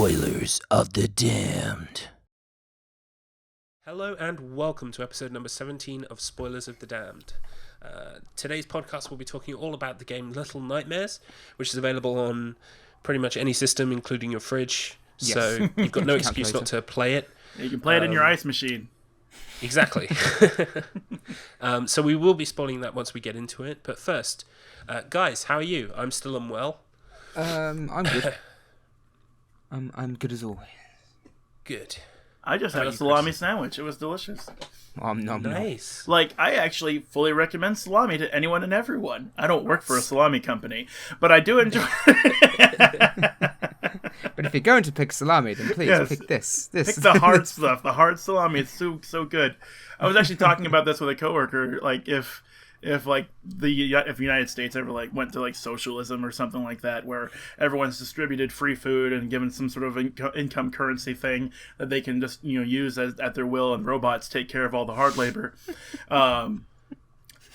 Spoilers of the Damned. Hello and welcome to episode number 17 of Spoilers of the Damned. Today's podcast will be talking all about the game Little Nightmares, which is available on pretty much any system, including your fridge. Yes. So you've got no excuse not to play it. You can play it in your ice machine. Exactly. So we will be spoiling that once we get into it. But first, guys, how are you? I'm still unwell. I'm good. I'm good as always. Good. I just had a salami sandwich. It was delicious. Nice. Like, I actually fully recommend salami to anyone and everyone. I don't work for a salami company, but I do enjoy it. But if you're going to pick salami, then please pick this. Pick the hard stuff. The hard salami. It's so good. I was actually talking about this with a coworker. Like, if the United States ever went to socialism or something like that, where everyone's distributed free food and given some sort of income currency thing that they can just use at their will, and robots take care of all the hard labor,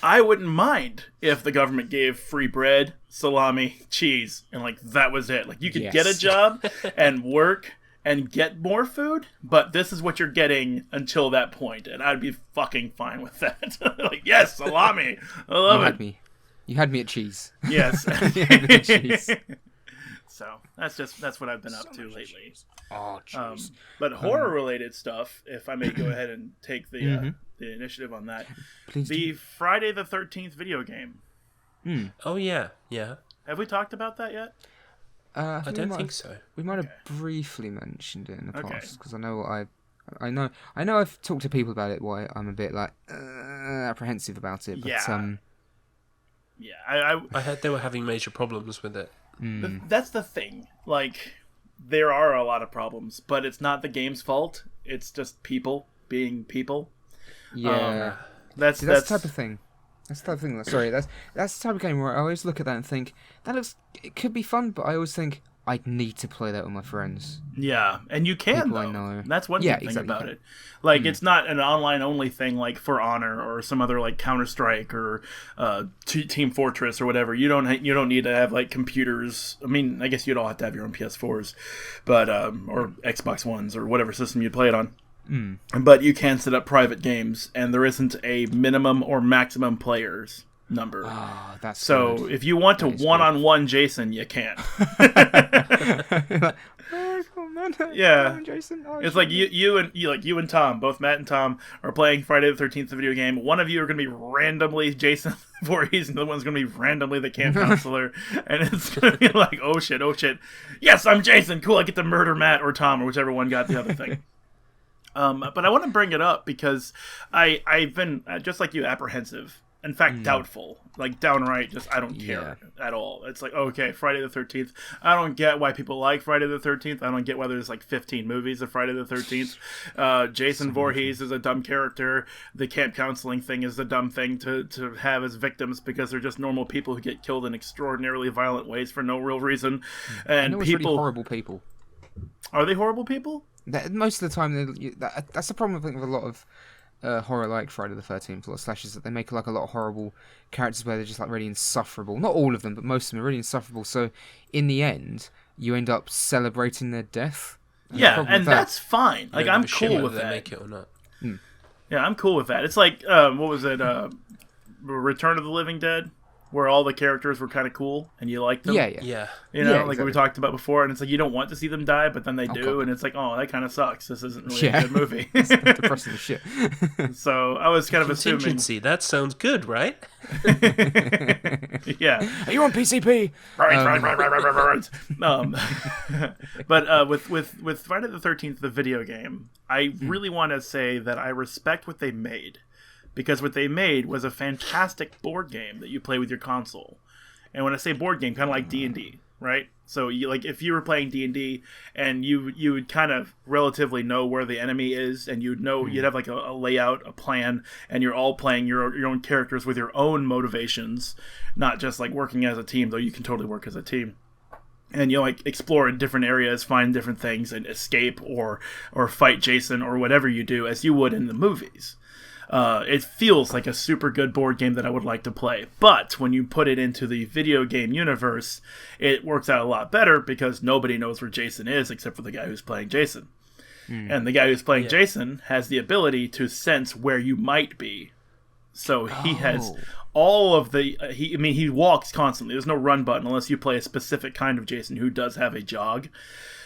I wouldn't mind if the government gave free bread, salami, cheese, and that was it. You could get a job and work and get more food, but this is what you're getting until that point, and I'd be fucking fine with that. Yes, salami. I love it. You had me at cheese. Yes. You had me at cheese. So that's what I've been up to lately. Cheese. Oh, cheese. But horror-related stuff, if I may go ahead and take the initiative on that. Please the do. Friday the 13th video game. Oh, yeah. Have we talked about that yet? I don't think so. We might have briefly mentioned it in the past, because I know I've talked to people about it. Why I'm a bit apprehensive about it. But, I heard they were having major problems with it. That's the thing. There are a lot of problems, but it's not the game's fault. It's just people being people. Yeah, that's the type of thing. That's the type of thing. Sorry, that's the type of game where I always look at that and think it could be fun, but I always think I need to play that with my friends. Yeah, and you can People though. I know. That's one good thing about it. It's not an online only thing like For Honor or some other Counter Strike or Team Fortress or whatever. You don't need to have computers. I mean, I guess you'd all have to have your own PS4s, but or Xbox Ones or whatever system you play it on. But you can set up private games, and there isn't a minimum or maximum players number. Oh, that's so good. If you want to one-on-one Jason, you can. Yeah, Jason. Oh, it's you and Tom, both Matt and Tom, are playing Friday the 13th, the video game. One of you are going to be randomly Jason Voorhees, and the other one's going to be randomly the camp counselor, and it's going to be oh shit, yes, I'm Jason. Cool, I get to murder Matt or Tom or whichever one got the other thing. But I want to bring it up because I've been, just like you, apprehensive. In fact, doubtful. Downright, just I don't care at all. It's okay, Friday the 13th. I don't get why people like Friday the 13th. I don't get why there's 15 movies of Friday the 13th. Jason Voorhees is a dumb character. The camp counseling thing is a dumb thing to have as victims because they're just normal people who get killed in extraordinarily violent ways for no real reason. And it's really horrible people. Are they horrible people? Most of the time, that's the problem I think with a lot of horror like Friday the 13th, a lot of slashes, that they make a lot of horrible characters where they're just really insufferable. Not all of them, but most of them are really insufferable. So in the end, you end up celebrating their death. And that's fine. I'm cool with that. They make it or not. Yeah, I'm cool with that. It's what was it? Return of the Living Dead, where all the characters were kind of cool and you liked them. Yeah. Exactly. We talked about before, and it's you don't want to see them die, but then they do, and it's oh, that kind of sucks. This isn't really a good movie. It's depressing as shit. So I was kind of assuming. Contingency, that sounds good, right? Yeah. Are you on PCP? Right. But with Friday the 13th, the video game, I really want to say that I respect what they made. Because what they made was a fantastic board game that you play with your console. And when I say board game, kind of like D&D, right? So you if you were playing D&D and you would kind of relatively know where the enemy is, and you'd have a layout, a plan, and you're all playing your own characters with your own motivations, not just working as a team, though you can totally work as a team. And you explore in different areas, find different things, and escape or fight Jason or whatever you do as you would in the movies. It feels like a super good board game that I would like to play. But when you put it into the video game universe, it works out a lot better because nobody knows where Jason is except for the guy who's playing Jason. And the guy who's playing Jason has the ability to sense where you might be. So he has all of the... he walks constantly. There's no run button unless you play a specific kind of Jason who does have a jog.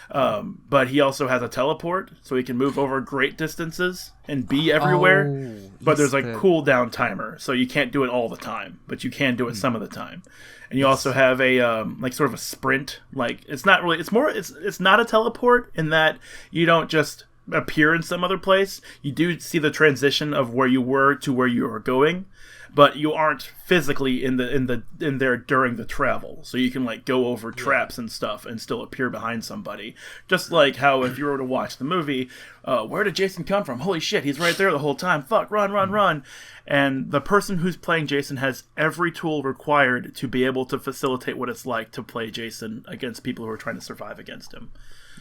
But he also has a teleport, so he can move over great distances and be everywhere. But there's a cooldown timer, so you can't do it all the time, but you can do it some of the time. And you also have a like sort of a sprint. Like it's not really. It's not a teleport in that you don't just appear in some other place. You do see the transition of where you were to where you are going, but you aren't physically in there during the travel. So you can like go over traps and stuff and still appear behind somebody. Just like how if you were to watch the movie, where did Jason come from? Holy shit, he's right there the whole time. Fuck, run. And the person who's playing Jason has every tool required to be able to facilitate what it's like to play Jason against people who are trying to survive against him.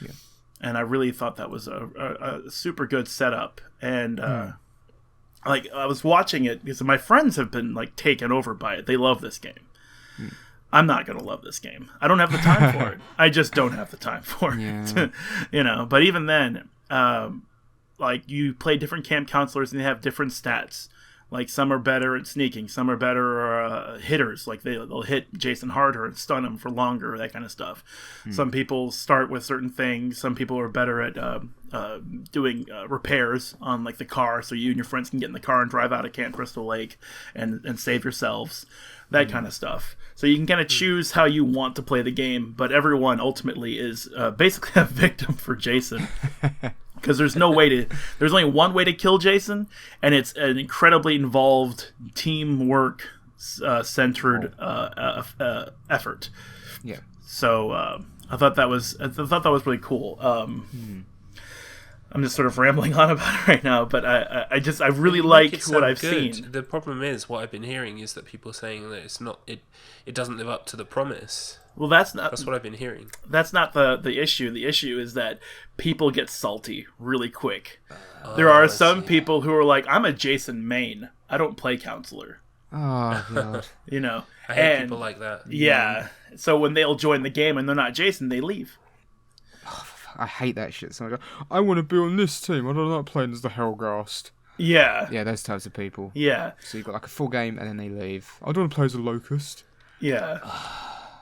Yeah. And I really thought that was a super good setup. And like I was watching it because my friends have been like taken over by it. They love this game. I'm not gonna love this game. I don't have the time for it. I just don't have the time for it. You know. But even then, like you play different camp counselors and they have different stats. Like some are better at sneaking, some are better hitters. Like they'll hit Jason harder and stun him for longer, that kind of stuff. Some people start with certain things. Some people are better at doing repairs on like the car, so you and your friends can get in the car and drive out of Camp Crystal Lake and save yourselves. That kind of stuff. So you can kind of choose how you want to play the game, but everyone ultimately is basically a victim for Jason. Because there's only one way to kill Jason, and it's an incredibly involved teamwork centered effort. Yeah. So I thought that was really cool. I'm just sort of rambling on about it right now, but I really like what I've seen. The problem is, what I've been hearing is that people are saying that it doesn't live up to the promise. Well, that's what I've been hearing. That's not the issue. The issue is that people get salty really quick. There are some people who are like, I'm a Jason main. I don't play counselor. Oh, God. You know? I hate people like that. Yeah. So when they'll join the game and they're not Jason, they leave. I hate that shit so much. I want to be on this team. I don't like playing as the Hellgast. Yeah. Yeah, those types of people. Yeah. So you've got like a full game and then they leave. I don't want to play as a Locust. Yeah.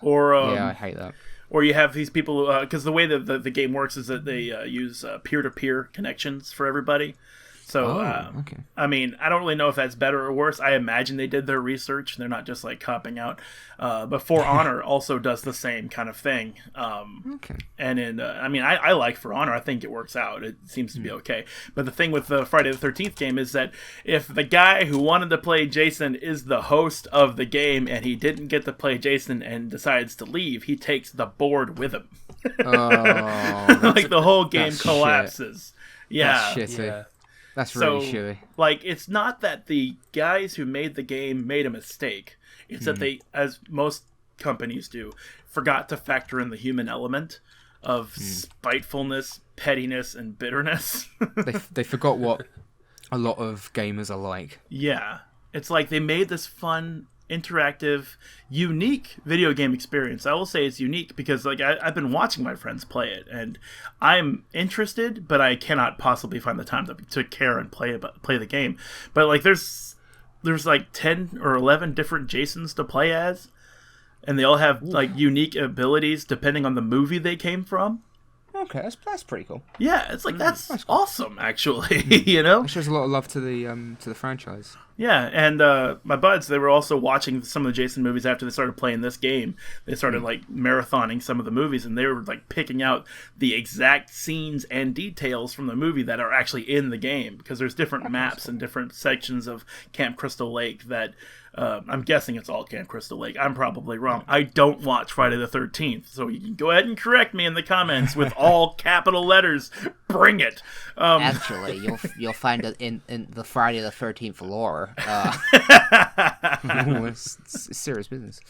Or yeah, I hate that. Or you have these people, because the way that the game works is that they use peer-to-peer connections for everybody. So, okay. I mean, I don't really know if that's better or worse. I imagine they did their research. They're not just, like, copping out. But For Honor also does the same kind of thing. Okay. And I like For Honor. I think it works out. It seems to be okay. But the thing with the Friday the 13th game is that if the guy who wanted to play Jason is the host of the game and he didn't get to play Jason and decides to leave, he takes the board with him. Like, the whole game collapses. Shit. Yeah. That's shitty. Yeah. That's really shitty. Like, it's not that the guys who made the game made a mistake. It's that they, as most companies do, forgot to factor in the human element of spitefulness, pettiness, and bitterness. they forgot what a lot of gamers are like. Yeah. It's like they made this fun, interactive, unique video game experience. I will say it's unique because like I've been watching my friends play it, and I'm interested, but I cannot possibly find the time to care and play the game. But like there's like 10 or 11 different Jasons to play as, and they all have like unique abilities depending on the movie they came from. Okay, that's pretty cool. Yeah, it's like that's cool. Awesome, actually. You know, it shows a lot of love to the franchise. Yeah, and my buds, they were also watching some of the Jason movies after they started playing this game. They started like marathoning some of the movies, and they were like picking out the exact scenes and details from the movie that are actually in the game, because there's different maps and different sections of Camp Crystal Lake that I'm guessing it's all Camp Crystal Lake. I'm probably wrong. I don't watch Friday the 13th, so you can go ahead and correct me in the comments with all capital letters. Bring it. Actually, you'll find it in the Friday the 13th lore. Oh, it's serious business.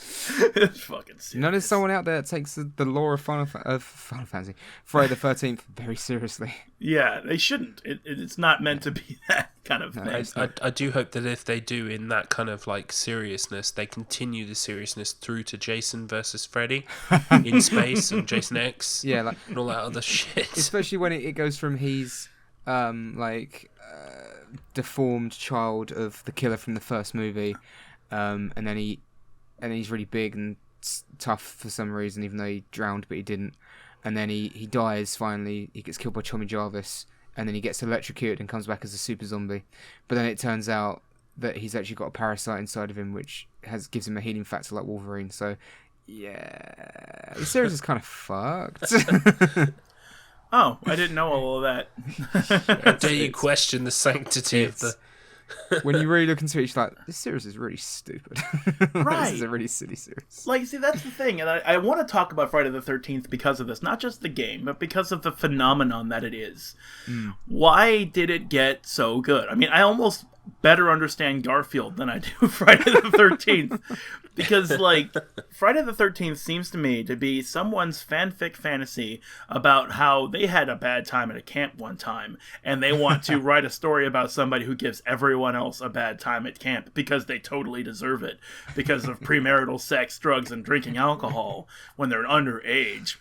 It's fucking serious. You know, there's someone out there that takes the lore of Final Fantasy, Friday the 13th, very seriously. Yeah, they shouldn't. It's not meant to be that kind of thing. I do hope that if they do in that kind of like seriousness, they continue the seriousness through to Jason versus Freddy in space and Jason X, Yeah, like and all that other shit. especially when it goes from he's deformed child of the killer from the first movie, and then he's really big and tough for some reason, even though he drowned but he didn't, and then he dies finally. He gets killed by Tommy Jarvis, and then he gets electrocuted and comes back as a super zombie. But then it turns out that he's actually got a parasite inside of him, which gives him a healing factor like Wolverine. So yeah, the series is kind of fucked. Oh, I didn't know all of that. Dare you question the sanctity of the... When you really look into it, you're like, this series is really stupid. Right. This is a really silly series. Like, see, that's the thing, and I want to talk about Friday the 13th because of this. Not just the game, but because of the phenomenon that it is. Why did it get so good? I mean, I almost better understand Garfield than I do Friday the 13th. Because, like, Friday the 13th seems to me to be someone's fanfic fantasy about how they had a bad time at a camp one time, and they want to write a story about somebody who gives everyone else a bad time at camp because they totally deserve it because of premarital sex, drugs, and drinking alcohol when they're underage.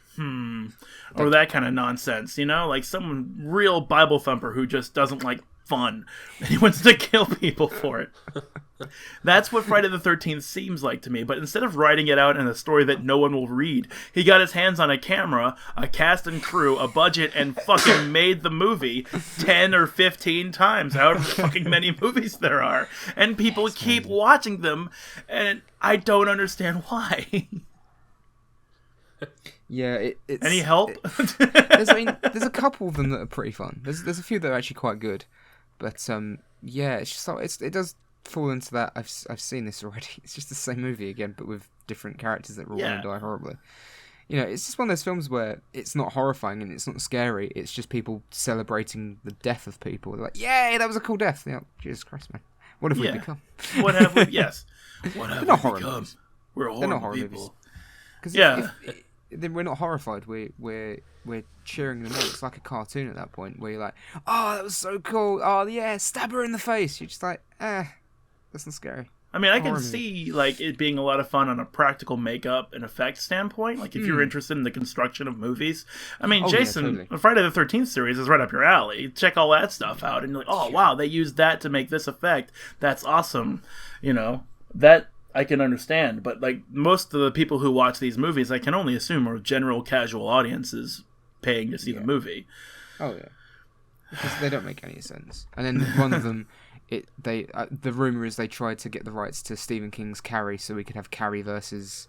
Or that kind of nonsense, you know? Like some real Bible thumper who just doesn't like fun and he wants to kill people for it. That's what Friday the 13th seems like to me, but instead of writing it out in a story that no one will read, he got his hands on a camera, a cast and crew, a budget, and fucking made the movie 10 or 15 times, however fucking many movies there are, and people keep watching them, and I don't understand why. Yeah, it's... Any help? There's a couple of them that are pretty fun. There's a few that are actually quite good, but yeah, it's just like, it does fall into that. I've seen this already. It's just the same movie again, but with different characters that are all going to die horribly. You know, it's just one of those films where it's not horrifying and it's not scary. It's just people celebrating the death of people. They're like, yay, that was a cool death. You know, Jesus Christ, man, what have we become? What have we? Yes. What have we become? Movies. We're They're not horrible horror people. Because then we're not horrified. We're cheering them on. It's like a cartoon at that point where you're like, oh, that was so cool. Oh yeah, stab her in the face. You're just like, that's not scary. I mean, I can see like it being a lot of fun on a practical makeup and effect standpoint. Like if you're interested in the construction of movies, I mean, Jason, yeah, totally. the Friday the 13th series is right up your alley. Check all that stuff out, and you're like, oh wow, they used that to make this effect. That's awesome. You know, that I can understand. But like most of the people who watch these movies, I can only assume are general casual audiences paying to see the movie. Oh yeah, because they don't make any sense. And then one of them. The rumor is they tried to get the rights to Stephen King's Carrie so we could have Carrie versus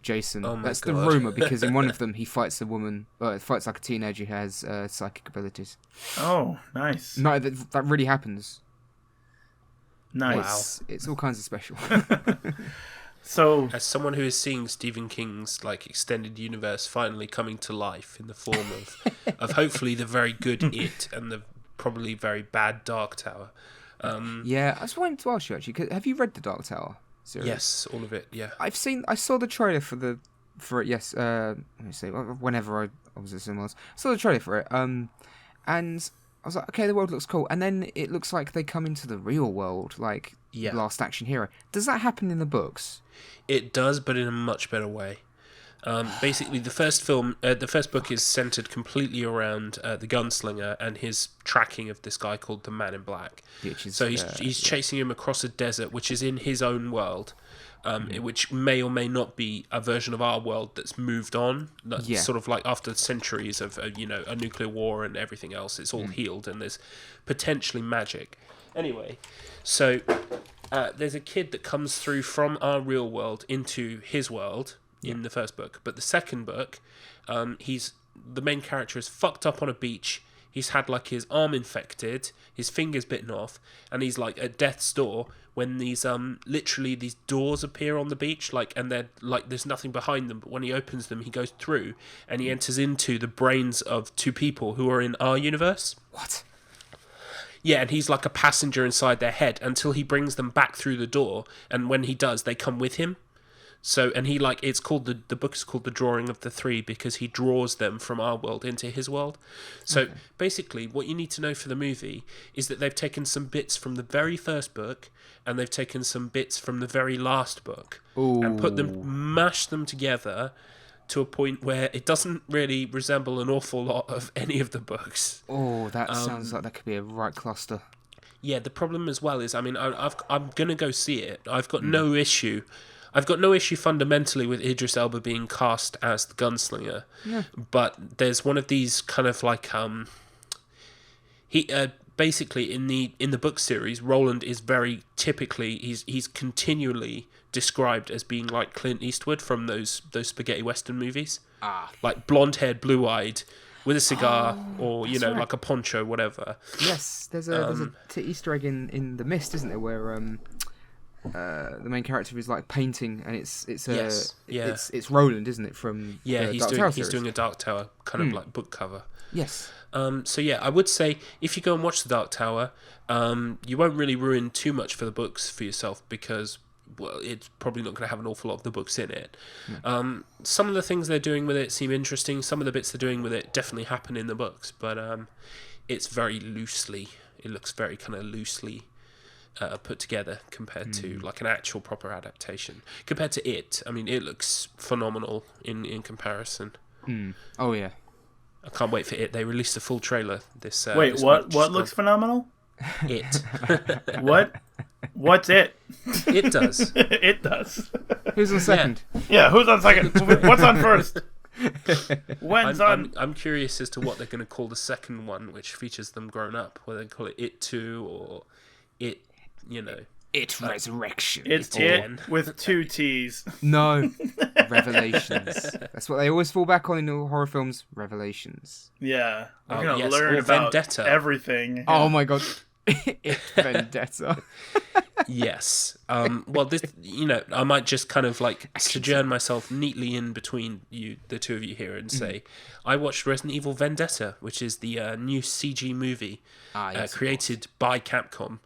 Jason. Oh my That's God. the rumor, because in one of them he fights a woman, fights like a teenager who has psychic abilities. Oh, nice. No, that really happens. Nice. It's all kinds of special. So, As someone who is seeing Stephen King's like extended universe finally coming to life in the form of hopefully the very good It and the probably very bad Dark Tower. Yeah, I was wanting to ask you actually. Have you read the Dark Tower series? Yes, all of it. Yeah. I saw the trailer for it. Yes. Let me see. Whenever I was at cinemas, I saw the trailer for it. And I was like, okay, the world looks cool. And then it looks like they come into the real world, like Last Action Hero. Does that happen in the books? It does, but in a much better way. Basically, the first book is centered completely around the gunslinger and his tracking of this guy called the Man in Black. So he's chasing him across a desert, which is in his own world, which may or may not be a version of our world that's moved on. Sort of like after centuries of a nuclear war and everything else, it's all healed and there's potentially magic. Anyway, so there's a kid that comes through from our real world into his world. In the first book, but the second book, the main character is fucked up on a beach. He's had like his arm infected, his fingers bitten off, and he's like at death's door when these literally these doors appear on the beach, and they're like there's nothing behind them, but when he opens them, he goes through and he enters into the brains of two people who are in our universe. What? Yeah, and he's like a passenger inside their head until he brings them back through the door, and when he does, they come with him. So, and he like, it's called the book is called The Drawing of the Three because he draws them from our world into his world. So basically, what you need to know for the movie is that they've taken some bits from the very first book and they've taken some bits from the very last book and mashed them together to a point where it doesn't really resemble an awful lot of any of the books. Oh, that sounds like that could be a right cluster. Yeah, the problem as well is, I mean, I'm gonna go see it. I've got no issue. I've got no issue fundamentally with Idris Elba being cast as the gunslinger, but there's one of these kind of like he basically in the book series, Roland is very typically he's continually described as being like Clint Eastwood from those spaghetti western movies, like blonde-haired, blue-eyed, with a cigar or like a poncho, whatever. Yes, there's a Easter egg in The Mist, isn't there, where the main character is like painting, and it's Roland, isn't it, from he's doing a Dark Tower kind of like book cover. Yes. So yeah, I would say if you go and watch the Dark Tower, you won't really ruin too much for the books for yourself because it's probably not going to have an awful lot of the books in it. Some of the things they're doing with it seem interesting. Some of the bits they're doing with it definitely happen in the books, but it's very loosely. It looks very kind of loosely put together compared to like an actual proper adaptation. Compared to it, I mean, it looks phenomenal in comparison. Oh yeah, I can't wait for it. They released a full trailer this. Wait, this what? week. What looks phenomenal? It. What? What's it? It does. It does. Who's on second? Yeah, who's on second? What's on first? When's on? I'm curious as to what they're going to call the second one, which features them grown up. Whether they call it It 2 or It, It Resurrection. It's It with 2 T's. No. Revelations. That's what they always fall back on in all horror films. Revelations. Yeah. We're going to learn or about Vendetta. Everything. Oh my god. It Vendetta. Yes. Well, this, I might just kind of like sojourn myself neatly in between the two of you here, and say, I watched Resident Evil Vendetta, which is the new CG movie created by Capcom.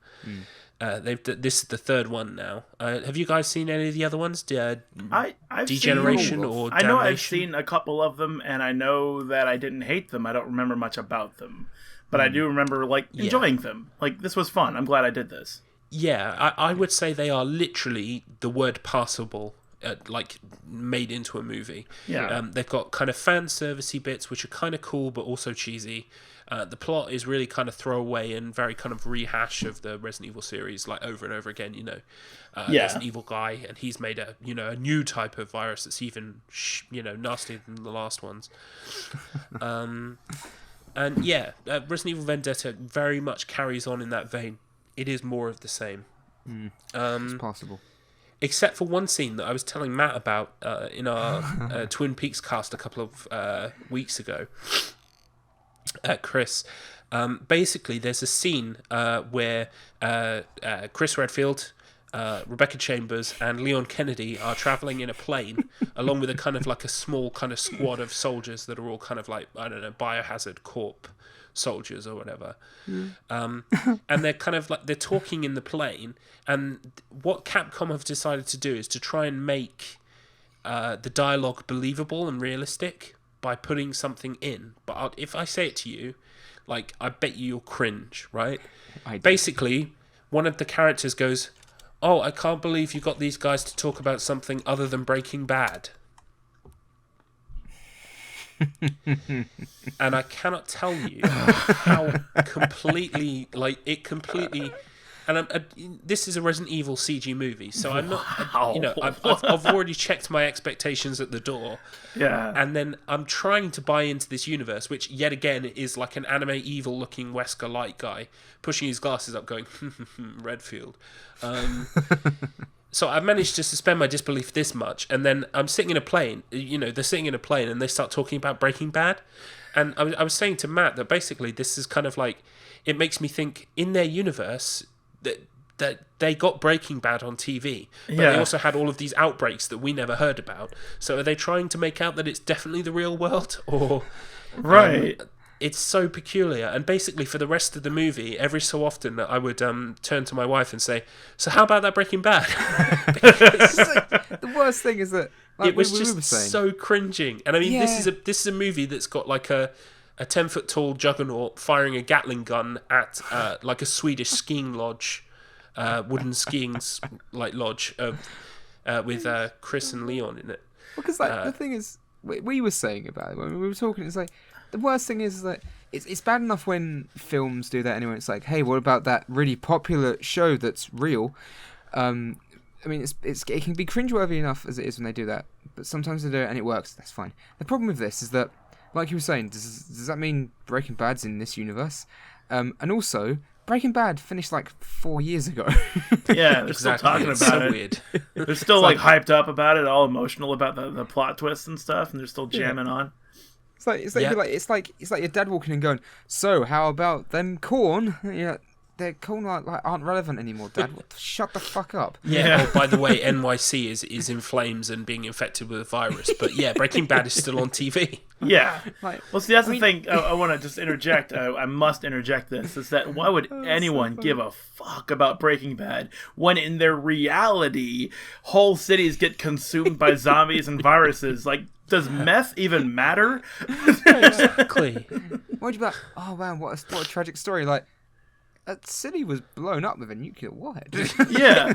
This is the third one now. Have you guys seen any of the other ones? I've Degeneration or Damnation? I know I've seen a couple of them, and I know that I didn't hate them. I don't remember much about them, but I do remember enjoying them. Like, this was fun. I'm glad I did this. Yeah, I would say they are literally the word passable, made into a movie. Yeah. They've got kind of fan servicey bits, which are kind of cool, but also cheesy. The plot is really kind of throwaway and very kind of rehash of the Resident Evil series, like over and over again. There's an evil guy, and he's made a new type of virus that's even nastier than the last ones. And yeah, Resident Evil Vendetta very much carries on in that vein. It is more of the same. It's possible. Except for one scene that I was telling Matt about in our Twin Peaks cast a couple of weeks ago. Chris, basically there's a scene where Chris Redfield, Rebecca Chambers and Leon Kennedy are traveling in a plane along with a kind of like a small kind of squad of soldiers that are all kind of like, I don't know, Biohazard Corp soldiers or whatever. And they're kind of like, they're talking in the plane, and what Capcom have decided to do is to try and make the dialogue believable and realistic by putting something in. But if I say it to you, like, I bet you'll cringe, right? Basically, one of the characters goes, "Oh, I can't believe you got these guys to talk about something other than Breaking Bad." And I cannot tell you how completely, and this is a Resident Evil CG movie, so I'm not, I've already checked my expectations at the door. Yeah. And then I'm trying to buy into this universe, which yet again is like an anime evil looking Wesker light guy pushing his glasses up going, Redfield. So I've managed to suspend my disbelief this much, and then I'm sitting in a plane, they're sitting in a plane and they start talking about Breaking Bad. And I was saying to Matt that basically this is kind of like, it makes me think in their universe that they got Breaking Bad on TV, but they also had all of these outbreaks that we never heard about. So are they trying to make out that it's definitely the real world, or right? it's so peculiar. And basically, for the rest of the movie, every so often, I would turn to my wife and say, "So how about that Breaking Bad?" It's just like, the worst thing is that like, It was we just were saying, so cringing. And I mean, Yeah. this is a movie that's got like a 10-foot tall juggernaut firing a Gatling gun at like a Swedish skiing lodge, wooden skiing lodge with Chris and Leon in it. because like the thing is, we were saying about it when we were talking. It's like the worst thing is that it's bad enough when films do that anyway. It's like, hey, what about that really popular show that's real? I mean, it can be cringeworthy enough as it is when they do that, but sometimes they do it and it works. That's fine. The problem with this is that, like you were saying, does that mean Breaking Bad's in this universe? And also, Breaking Bad finished like 4 years ago. Yeah, they're still talking It's about so it. weird. They're still like hyped up about it, all emotional about the plot twists and stuff, and they're still jamming on. It's Yeah. like your dad walking in going, so how about them corn? Yeah, their corn aren't relevant anymore, Dad. Shut the fuck up. Yeah. Oh, by the way, NYC is in flames and being infected with a virus. But yeah, Breaking Bad is still on TV. Yeah. Like, Well, see, that's the thing. I want to just interject. I must interject this. Is that why would anyone give a fuck about Breaking Bad when in their reality, whole cities get consumed by zombies and viruses? Like, does meth even matter? Exactly. why'd you be like, oh man, what a tragic story. Like, that city was blown up with a nuclear warhead. Yeah.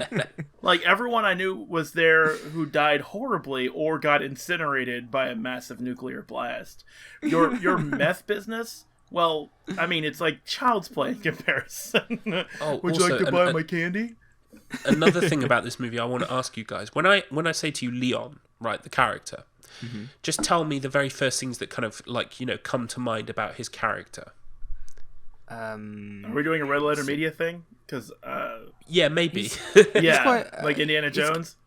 Like, everyone I knew was there who died horribly or got incinerated by a massive nuclear blast. Your meth business? Well, I mean, it's like child's play in comparison. Oh, Would you also, like to buy my candy? Another thing about this movie I want to ask you guys. When I say to you Leon, right, the character, just tell me the very first things that kind of like, come to mind about his character. Are we doing a red letter media thing? Because, Yeah, maybe. yeah, quite, like Indiana Jones.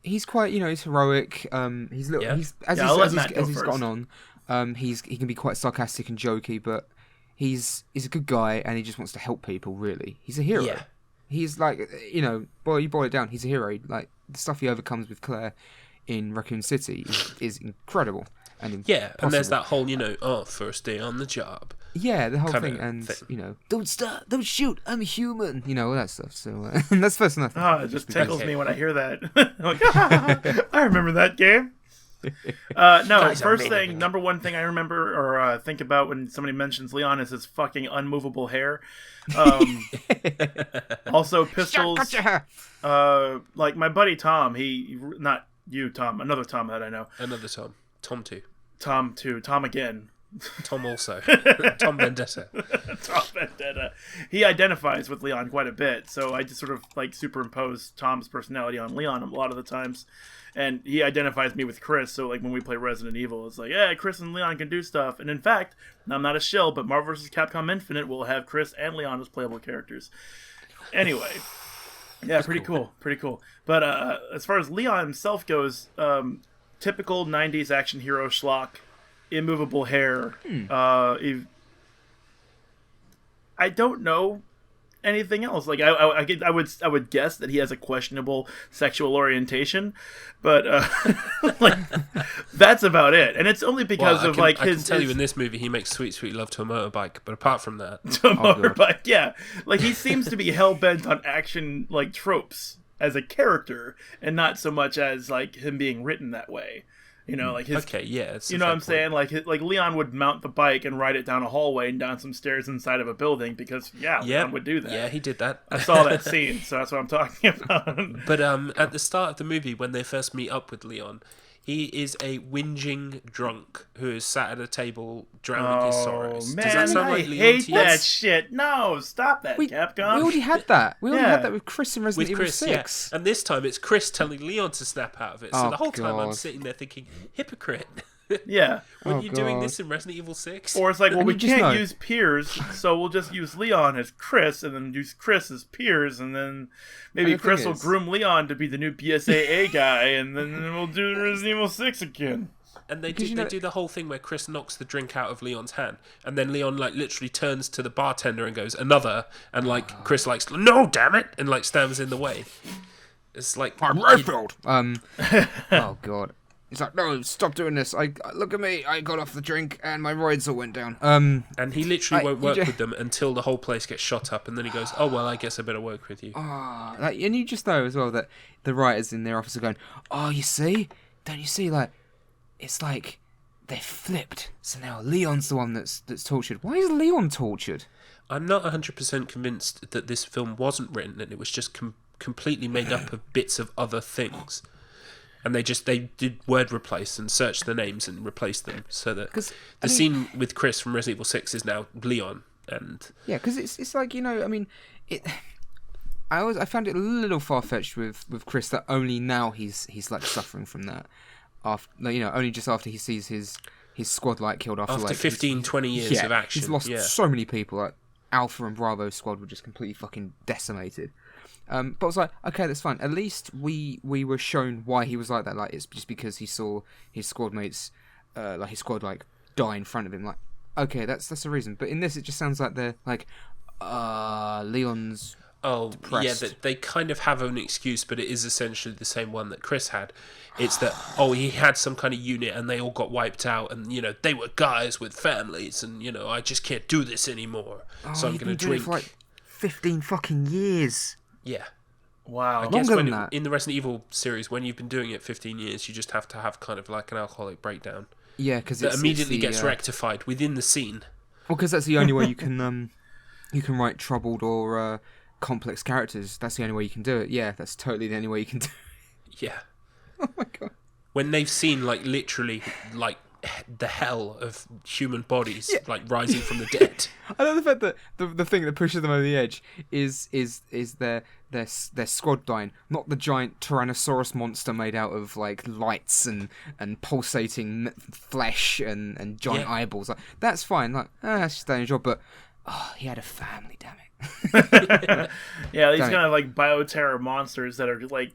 He's quite, he's heroic. He's little. Yeah. He's I'll let Matt go he's first. gotten on. He can be quite sarcastic and jokey, but he's a good guy and he just wants to help people. Really, he's a hero. Yeah. He's like, you boil it down. He's a hero. Like the stuff he overcomes with Claire in Raccoon City is incredible. And Yeah, and there's impossible. that whole, first day on the job. Yeah, the whole kind thing, of and thing. don't start, don't shoot, I'm human, all that stuff. So that's first enough. Oh, it just tickles Okay. me when I hear that. Like, I remember that game. No, Guys, first I'm thing, mean. number one thing I remember or think about when somebody mentions Leon is his fucking unmovable hair. Also, pistols. Gotcha. Like my buddy Tom, not you, Tom, another Tom that I know. Another Tom. Tom 2. Tom too. Tom again. Tom also. Tom Vendetta. Tom Vendetta. He identifies with Leon quite a bit, so I just sort of like superimpose Tom's personality on Leon a lot of the times. And he identifies me with Chris, so like when we play Resident Evil, it's like, yeah, Chris and Leon can do stuff. And in fact, I'm not a shill, but Marvel vs. Capcom Infinite will have Chris and Leon as playable characters. Anyway. Yeah, pretty cool. Pretty cool. But as far as Leon himself goes, typical 90s action hero schlock, immovable hair. I don't know anything else. Like I would guess that he has a questionable sexual orientation, but like that's about it. And it's only because of like I his. can tell you his in this movie he makes sweet, sweet love to a motorbike, but apart from that, to a motorbike, yeah. Like he seems to be hell bent on action like tropes as a character, and not so much as like him being written that way. Like his. okay, yeah, it's a You know what fair I'm point. saying? Like Leon would mount the bike and ride it down a hallway and down some stairs inside of a building because Leon would do that. Yeah, he did that. I saw that scene, so that's what I'm talking about. But at the start of the movie, when they first meet up with Leon, he is a whinging drunk who is sat at a table drowning his sorrows. Man, Does that sound I like Leon hate to you? that shit. No, stop that, Capcom. We already had that. We already Yeah. had that with Chris in Resident With Evil Chris, 6. yeah. And this time it's Chris telling Leon to snap out of it. So Oh, the whole time I'm God. sitting there thinking, hypocrite. Yeah. Weren't Oh, you doing God. this in Resident Evil 6? Or it's like, well, And we you just can't know. use Piers, so we'll just use Leon as Chris, and then use Chris as Piers, and then maybe And the Chris thing will is- groom Leon to be the new BSAA guy, and then we'll do Resident Evil 6 again. And they Because do, you they know- do the whole thing where Chris knocks the drink out of Leon's hand, and then Leon like literally turns to the bartender and goes another, and like Chris likes no damn it, and like stands in the way. It's like I'm refilled. Oh god. He's like, no, stop doing this. I look at me. I got off the drink and my roids all went down. And he literally won't work with them until the whole place gets shot up, and then he goes, "Oh well, I guess I better work with you." And you just know as well that the writers in their office are going, "Oh, you see? Don't you see? Like, it's like they flipped. So now Leon's the one that's tortured. Why is Leon tortured?" I'm not 100% convinced that this film wasn't written and it was just completely made up of bits of other things. And they did word replace and search the names and replace them so that the scene with Chris from Resident Evil 6 is now Leon. And yeah, because it's like, you know, I mean, I found it a little far fetched with Chris that only now he's like suffering from that after, you know, only just after he sees his squad like killed after like 15, 20 years of action. He's lost so many people. Like Alpha and Bravo's squad were just completely fucking decimated. But I was like, okay, that's fine. At least we were shown why he was like that. Like, it's just because he saw his squad mates, like his squad, like die in front of him. Like, okay, that's the reason. But in this, it just sounds like they're like, Leon's. Oh, depressed. yeah, they kind of have an excuse, but it is essentially the same one that Chris had. It's that, he had some kind of unit and they all got wiped out, and, you know, they were guys with families, and, you know, I just can't do this anymore. So I'm going to drink. For like 15 fucking years. Yeah. Wow. I guess Longer than that. in the Resident Evil series, when you've been doing it 15 years, you just have to have kind of like an alcoholic breakdown. Yeah, because that immediately gets rectified within the scene. Well, because that's the only way you can write troubled or complex characters. That's the only way you can do it. Yeah, that's totally the only way you can do it. Yeah. Oh my god. When they've seen like literally like the hell of human bodies like rising from the dead. I love the fact that the thing that pushes them over the edge is their squad dying, not the giant Tyrannosaurus monster made out of like lights and pulsating flesh and giant eyeballs. Like, that's fine. Like, that's just their job. But he had a family, damn it. Yeah, these kind of like bioterror monsters that are like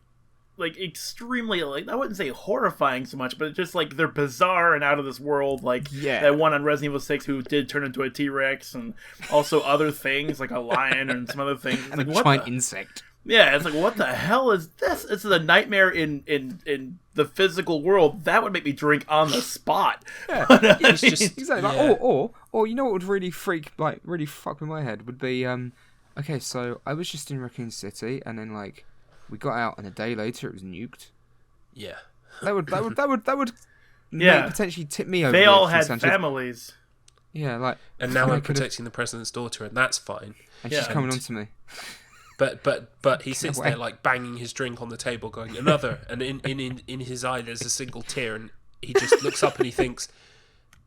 extremely, like, I wouldn't say horrifying so much, but just like they're bizarre and out of this world. Like that one on Resident Evil 6 who did turn into a T-Rex, and also other things like a lion and some other things. And like, a giant insect. Yeah, it's like, what the hell is this? It's a nightmare in the physical world. That would make me drink on the spot. Yeah, it's just exactly. Like, or you know what would really fuck with my head would be okay, so I was just in Raccoon City, and then like we got out, and a day later it was nuked. Yeah, that would potentially tip me over. They all had families. Yeah, like, and now I'm protecting the president's daughter, and that's fine. And she's coming on to me. But he sits there like banging his drink on the table, going another, and in his eye there's a single tear, and he just looks up and he thinks,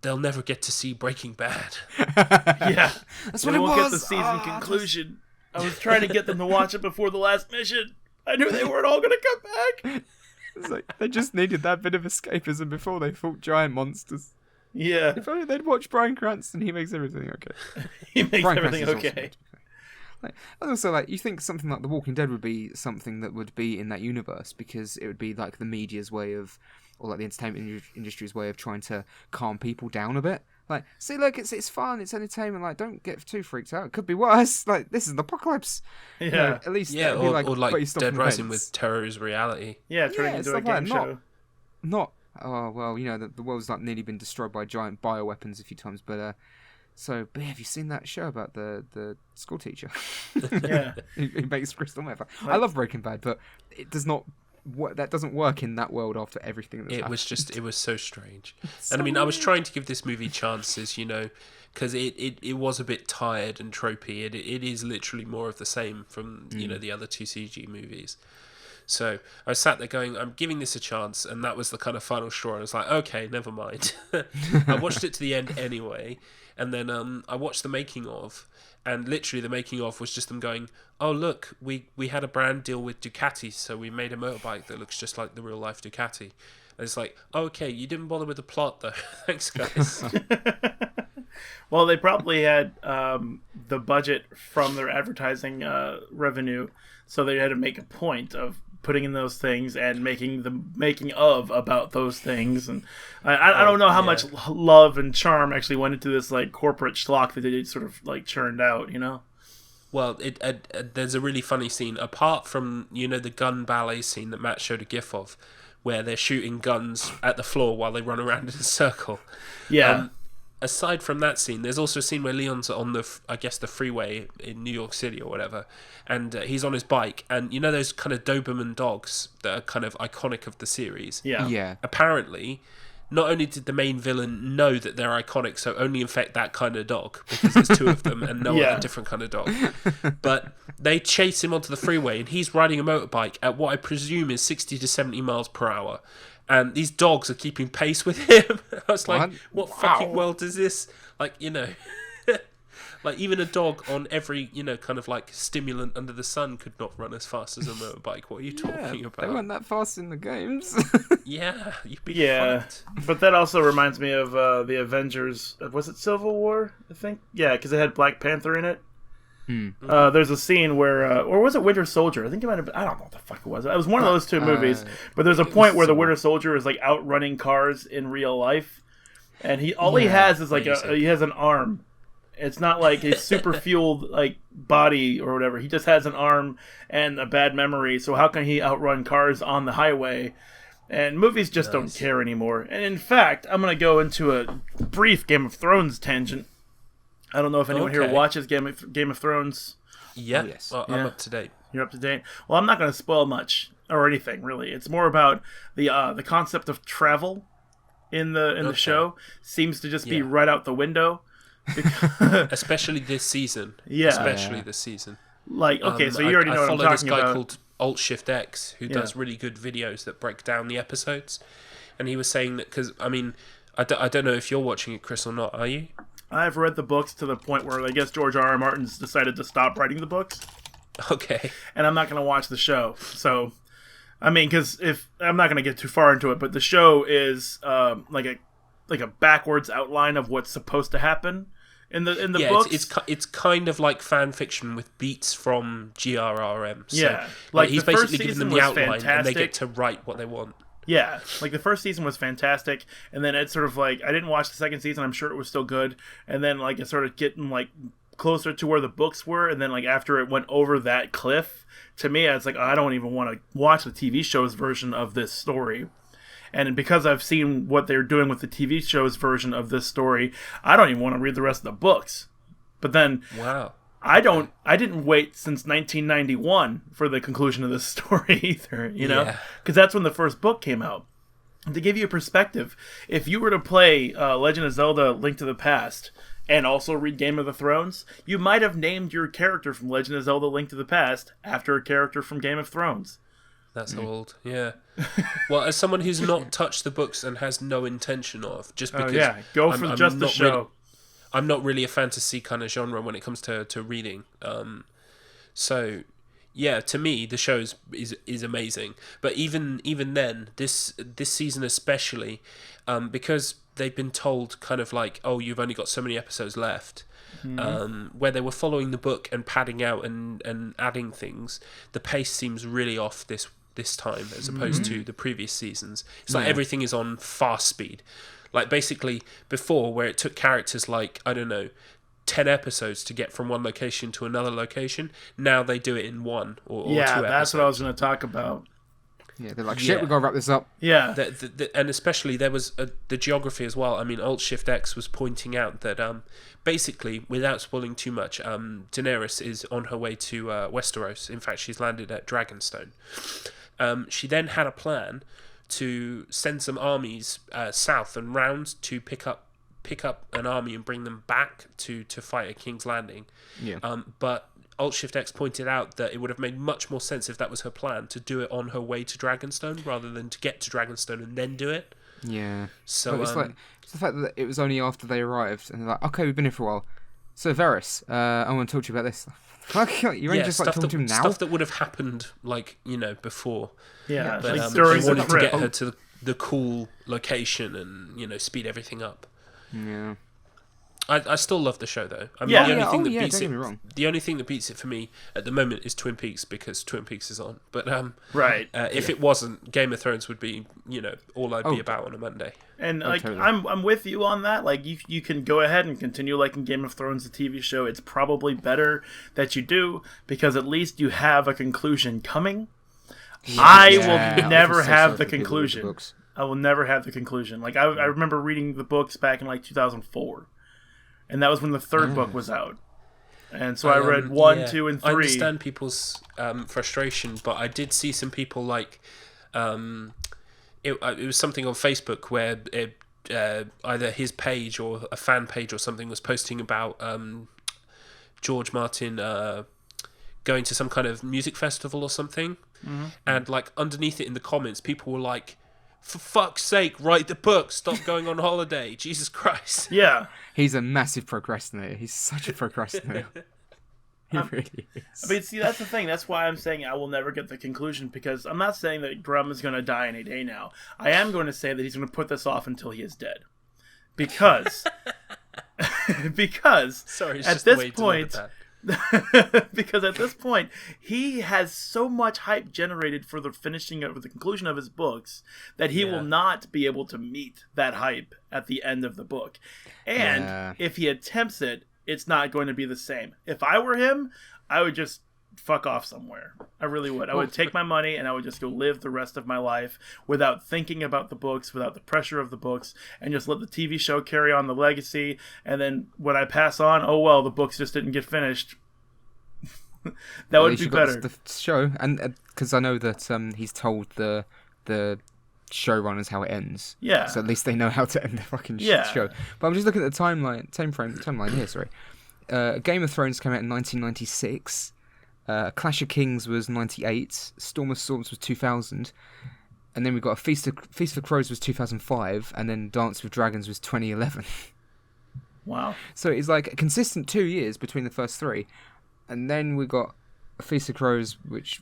they'll never get to see Breaking Bad. Yeah, that's what it was. Won't get the season conclusion. I was trying to get them to watch it before the last mission. I knew they weren't all going to come back. It's like they just needed that bit of escapism before they fought giant monsters. Yeah. If only they'd watch Bryan Cranston, he makes everything okay. He makes everything okay. Like, also, like, you think something like The Walking Dead would be something that would be in that universe, because it would be like the media's way of, or like the entertainment industry's way of trying to calm people down a bit. Like, see, look, it's fun, it's entertainment. Like, don't get too freaked out. It could be worse. Like, this is the apocalypse. Yeah, you know, at least or like based off Dead Rising events. with terror is reality. Yeah, turning into a game show. Not. Oh well, you know, the world's like nearly been destroyed by giant bioweapons a few times, but but have you seen that show about the school teacher? Yeah, who makes crystal meth? I love Breaking Bad, but it does not. That doesn't work in that world after everything that's happened. It was so strange. And I mean, I was trying to give this movie chances, you know, because it was a bit tired and tropey. It is literally more of the same from you know the other two CG movies. So I sat there going, I'm giving this a chance, and that was the kind of final straw. I was like, okay, never mind. I watched it to the end anyway, and then I watched the making of, and literally the making of was just them going, oh look, we had a brand deal with Ducati, so we made a motorbike that looks just like the real life Ducati. And it's like, okay, you didn't bother with the plot though. Thanks, guys. Well, they probably had the budget from their advertising revenue, so they had to make a point of putting in those things and making the making of about those things. And I don't know how much love and charm actually went into this like corporate schlock that they sort of like churned out, you know? Well, there's a really funny scene apart from the gun ballet scene that Matt showed a gif of, where they're shooting guns at the floor while they run around in a circle. Yeah. Aside from that scene, there's also a scene where Leon's on the freeway in New York City or whatever, and he's on his bike, and those kind of Doberman dogs that are kind of iconic of the series. Yeah. Apparently, not only did the main villain know that they're iconic, so only infect that kind of dog, because there's two of them and no other different kind of dog, but they chase him onto the freeway, and he's riding a motorbike at what I presume is 60 to 70 miles per hour. And these dogs are keeping pace with him. I was like, what fucking world is this? Like, like even a dog on every, kind of like stimulant under the sun could not run as fast as a motorbike. What are you talking about? They weren't that fast in the games. Yeah, you'd be fucked. But that also reminds me of the Avengers. Was it Civil War, I think? Yeah, because it had Black Panther in it. There's a scene where, or was it Winter Soldier? I think it might have been, I don't know what the fuck it was. It was one of those two movies. But there's a point where the Winter Soldier is like outrunning cars in real life, and he has is like he has an arm. It's not like a super fueled like body or whatever. He just has an arm and a bad memory. So how can he outrun cars on the highway? And movies just don't care anymore. And in fact, I'm gonna go into a brief Game of Thrones tangent. I don't know if anyone here watches Game of Thrones. Yeah, yes. Well, I'm up to date. You're up to date. Well, I'm not going to spoil much or anything really. It's more about the concept of travel in the show seems to just be right out the window. Especially this season. Yeah, especially this season. Like so you already know what I'm talking about. I follow this guy called Alt-Shift-X who does really good videos that break down the episodes, and he was saying that because I don't know if you're watching it, Chris, or not. Are you? I've read the books to the point where I guess George R.R. Martin's decided to stop writing the books. Okay. And I'm not going to watch the show. So, I mean, because if I'm not going to get too far into it, but the show is like a backwards outline of what's supposed to happen in the books. It's kind of like fan fiction with beats from GRRM. So, like he's the basically first giving them season the was outline, fantastic. and they get to write what they want. Yeah, like the first season was fantastic, and then it's sort of like I didn't watch the second season. I'm sure it was still good, and then like it started getting like closer to where the books were, and then like after it went over that cliff, to me, I was like, I don't even want to watch the TV show's version of this story. And because I've seen what they're doing with the TV show's version of this story, I don't even want to read the rest of the books. But then, wow. I didn't wait since 1991 for the conclusion of this story either, because that's when the first book came out. And to give you a perspective, if you were to play Legend of Zelda: Link to the Past and also read Game of Thrones, you might have named your character from Legend of Zelda: Link to the Past after a character from Game of Thrones. That's old, yeah. Well, as someone who's not touched the books and has no intention of, just because go for just the show. I'm not really a fantasy kind of genre when it comes to reading. So, yeah, to me, the show is amazing. But even then, this season especially, because they've been told kind of like, oh, you've only got so many episodes left, where they were following the book and padding out and adding things, the pace seems really off this time as opposed to the previous seasons. It's like everything is on fast speed. Like, basically, before, where it took characters like, I don't know, 10 episodes to get from one location to another location, now they do it in one or 2 episodes. Yeah, that's what I was going to talk about. Yeah, they're like, shit, we've got to wrap this up. Yeah. And especially, there was the geography as well. I mean, Alt-Shift-X was pointing out that, basically, without spoiling too much, Daenerys is on her way to Westeros. In fact, she's landed at Dragonstone. She then had a plan to send some armies south and round to pick up an army and bring them back to fight at King's Landing. Yeah. But Alt-Shift-X pointed out that it would have made much more sense if that was her plan, to do it on her way to Dragonstone rather than to get to Dragonstone and then do it. Yeah. So it's like it's the fact that it was only after they arrived and they're like, okay, we've been here for a while. So Varys, I want to talk to you about this. Fuck, you're only just like talking to him now. Stuff that would have happened, like, before. Yeah, but like during they the wanted trip. to get her to the cool location and speed everything up. Yeah. I still love the show though. I mean, Yeah. the only thing that don't beats get it, me wrong. the only thing that beats it for me at the moment is Twin Peaks, because Twin Peaks is on. But Right. if it wasn't, Game of Thrones would be, all I'd be about on a Monday. And totally. I'm with you on that. Like you can go ahead and continue liking Game of Thrones, the TV show. It's probably better that you do, because at least you have a conclusion coming. I will never have the conclusion. I will never have the conclusion. Like I remember reading the books back in like 2004, and that was when the third book was out. And so I read 1, 2, and 3. I understand people's frustration, but I did see some people like it was something on Facebook where either his page or a fan page or something was posting about George Martin going to some kind of music festival or something, and like underneath it in the comments, people were like, "For fuck's sake, write the book! Stop going on holiday! Jesus Christ!" Yeah. He's a massive procrastinator. He's such a procrastinator. He really is. I mean, see, that's the thing. That's why I'm saying I will never get the conclusion, because I'm not saying that Grum is going to die any day now. I am going to say that he's going to put this off until he is dead. Because... Sorry, it's at just this the way point... to look at that. Because at this point, he has so much hype generated for the finishing of the conclusion of his books that he will not be able to meet that hype at the end of the book. And if he attempts it, it's not going to be the same. If I were him, I would just fuck off somewhere. I really would. I would take my money and I would just go live the rest of my life without thinking about the books, without the pressure of the books, and just let the TV show carry on the legacy. And then when I pass on, oh well, the books just didn't get finished. That would be better. The show, and because I know that he's told the showrunners how it ends. Yeah. So at least they know how to end the fucking Yeah. show. But I'm just looking at the timeline here. Sorry. Game of Thrones came out in 1996. Clash of Kings was 98. Storm of Swords was 2000. And then we got Feast for Crows was 2005. And then Dance with Dragons was 2011. Wow. So it's like a consistent 2 years between the first three. And then we got Feast for Crows, which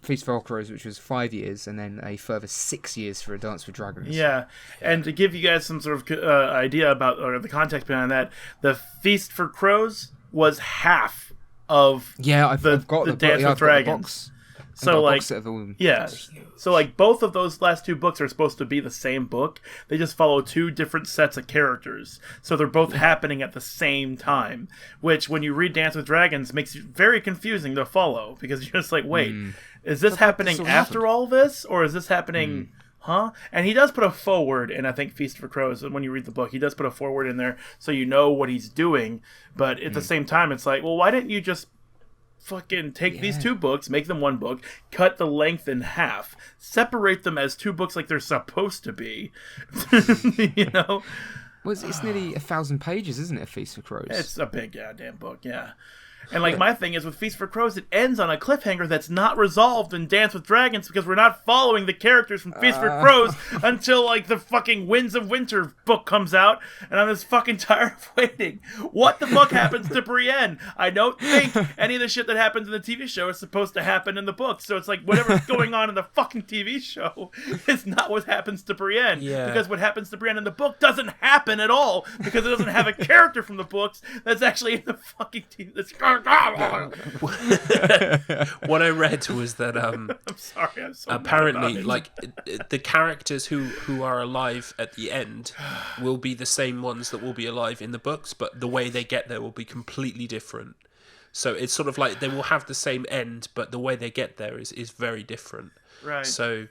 was 5 years, and then a further 6 years for A Dance with Dragons. Yeah, and to give you guys some sort of idea about, or the context behind that, the Feast for Crows was half of I've got the the Dance with Dragons. Box. So like, yeah, so like both of those last two books are supposed to be the same book. They just follow two different sets of characters, so they're both happening at the same time. Which, when you read Dance with Dragons, makes it very confusing to follow, because you're just like, wait, is this happening after all this, or is this happening? Huh? And he does put a forward in, I think, Feast for Crows. When you read the book, he does put a forward in there, so you know what he's doing. But at the same time, it's like, well, why didn't you just fucking take these two books, make them one book, cut the length in half, separate them as two books like they're supposed to be? You know? Well, it's nearly 1,000 pages, isn't it, A Feast for Crows? It's a big goddamn book, yeah. And like, my thing is with Feast for Crows, it ends on a cliffhanger that's not resolved in Dance with Dragons, because we're not following the characters from Feast for Crows until like the fucking Winds of Winter book comes out, and I'm just fucking tired of waiting. What the fuck happens to Brienne? I don't think any of the shit that happens in the TV show is supposed to happen in the book. So it's like, whatever's going on in the fucking TV show is not what happens to Brienne. Yeah. Because what happens to Brienne in the book doesn't happen at all, because it doesn't have a character from the books that's actually in the fucking TV. What I read was that I'm sorry, I'm so apparently, mad about like, the characters who are alive at the end will be the same ones that will be alive in the books, but the way they get there will be completely different. So it's sort of like they will have the same end, but the way they get there is very different. Right. So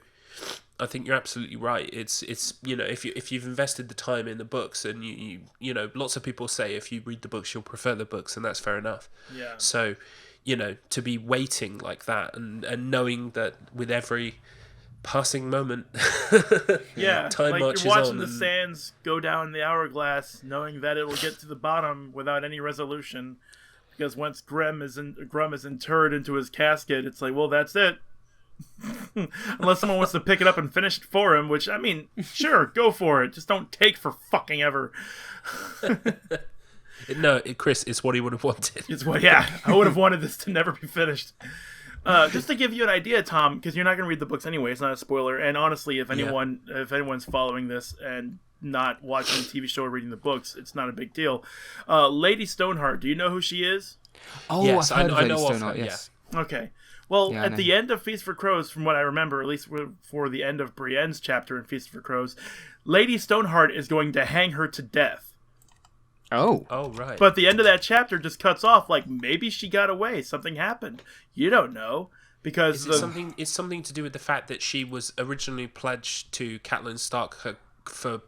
I think you're absolutely right. It's if you've invested the time in the books, and you know, lots of people say if you read the books you'll prefer the books, and that's fair enough. Yeah. So, to be waiting like that and knowing that with every passing moment, yeah, time like marches you're watching on the sands go down the hourglass, knowing that it will get to the bottom without any resolution, because once Grum is interred into his casket, it's like, well, that's it. Unless someone wants to pick it up and finish it for him, which, I mean, sure, go for it. Just don't take for fucking ever. No, Chris, it's what he would have wanted. I would have wanted this to never be finished. Just to give you an idea, Tom, because you're not going to read the books anyway, it's not a spoiler. And honestly, if anyone's following this and not watching the TV show or reading the books, it's not a big deal. Lady Stoneheart, do you know who she is? Oh, Yes, I've heard I of know Lady of her, Stoneheart, yes. Okay. Well, Yeah, I at know. the end of Feast for Crows, from what I remember, at least for the end of Brienne's chapter in Feast for Crows, Lady Stoneheart is going to hang her to death. Oh. Oh, right. But the end of that chapter just cuts off, like, maybe she got away, something happened. You don't know. Because It's something to do with the fact that she was originally pledged to Catelyn Stark for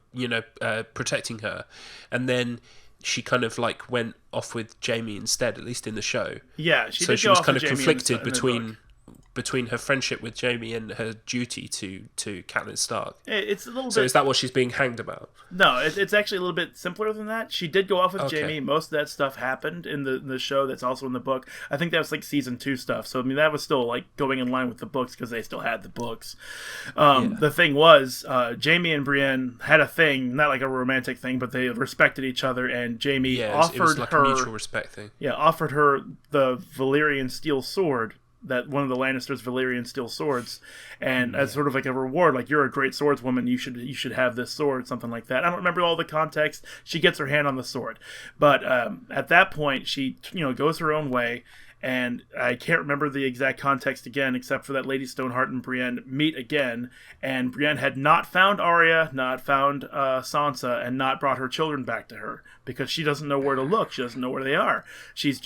protecting her, and then she kind of like went off with Jaime instead, at least in the show. Yeah, so she was kind of conflicted between her friendship with Jaime and her duty to Catelyn Stark. It's a little So bit. is that what she's being hanged about? No, it's actually a little bit simpler than that. She did go off with Okay. Jaime. Most of that stuff happened in the show. That's also in the book. I think that was like season 2 stuff. So I mean, that was still like going in line with the books because they still had the books. The thing was, Jaime and Brienne had a thing, not like a romantic thing, but they respected each other. And Jaime offered it was like her a mutual respect thing. Yeah, offered her the Valyrian steel sword, that one of the Lannisters' Valyrian steel swords, and as sort of like a reward, like, you're a great swordswoman, you should have this sword, something like that. I don't remember all the context. She gets her hand on the sword, but at that point she goes her own way. And I can't remember the exact context again, except for that Lady Stoneheart and Brienne meet again, and Brienne had not found Arya, not found Sansa, and not brought her children back to her, because she doesn't know where to look. She doesn't know where they are. She was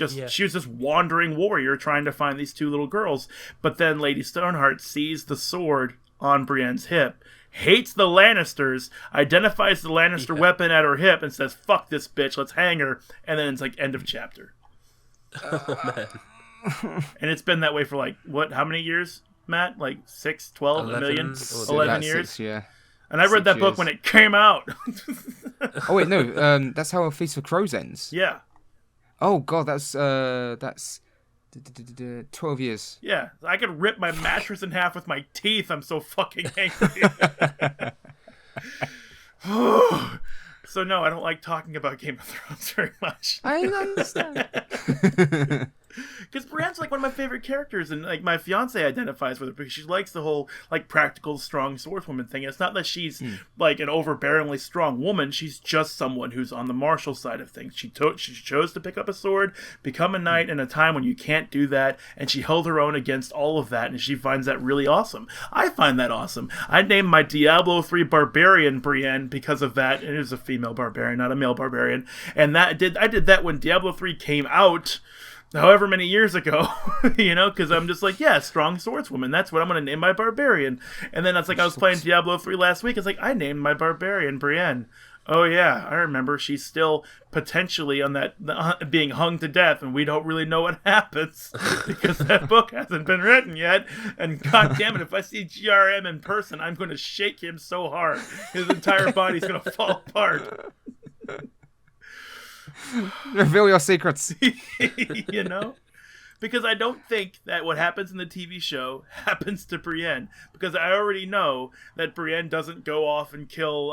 this wandering warrior trying to find these 2 little girls. But then Lady Stoneheart sees the sword on Brienne's hip, hates the Lannisters, identifies the Lannister weapon at her hip, and says, "Fuck this bitch, let's hang her." And then it's like end of chapter. Oh, man. And it's been that way for like, how many years, Matt? Like 6, 12, 11, a million? or 11 About years? 6, yeah. And I read that 6 book years. when it came out. Oh wait, no. That's how A Feast for Crows ends. Yeah. Oh god, that's 12 years. Yeah. I could rip my mattress in half with my teeth. I'm so fucking angry. So no, I don't like talking about Game of Thrones very much. I understand. Because Brienne's like one of my favorite characters, and like my fiance identifies with her because she likes the whole like practical, strong swordswoman thing. It's not that she's like an overbearingly strong woman. She's just someone who's on the martial side of things. She chose to pick up a sword, become a knight in a time when you can't do that, and she held her own against all of that, and she finds that really awesome. I find that awesome. I named my Diablo 3 barbarian Brienne because of that. It is a female barbarian, not a male barbarian, and I did that when Diablo 3 came out. However many years ago, because I'm just like, yeah, strong swordswoman. That's what I'm going to name my barbarian. And then it's like I was playing Diablo 3 last week. It's like, I named my barbarian Brienne. Oh, yeah, I remember. She's still potentially on that being hung to death, and we don't really know what happens because that book hasn't been written yet. And God damn it, if I see GRM in person, I'm going to shake him so hard. His entire body's going to fall apart. Reveal your secrets. Because I don't think that what happens in the TV show happens to Brienne, because I already know that Brienne doesn't go off and kill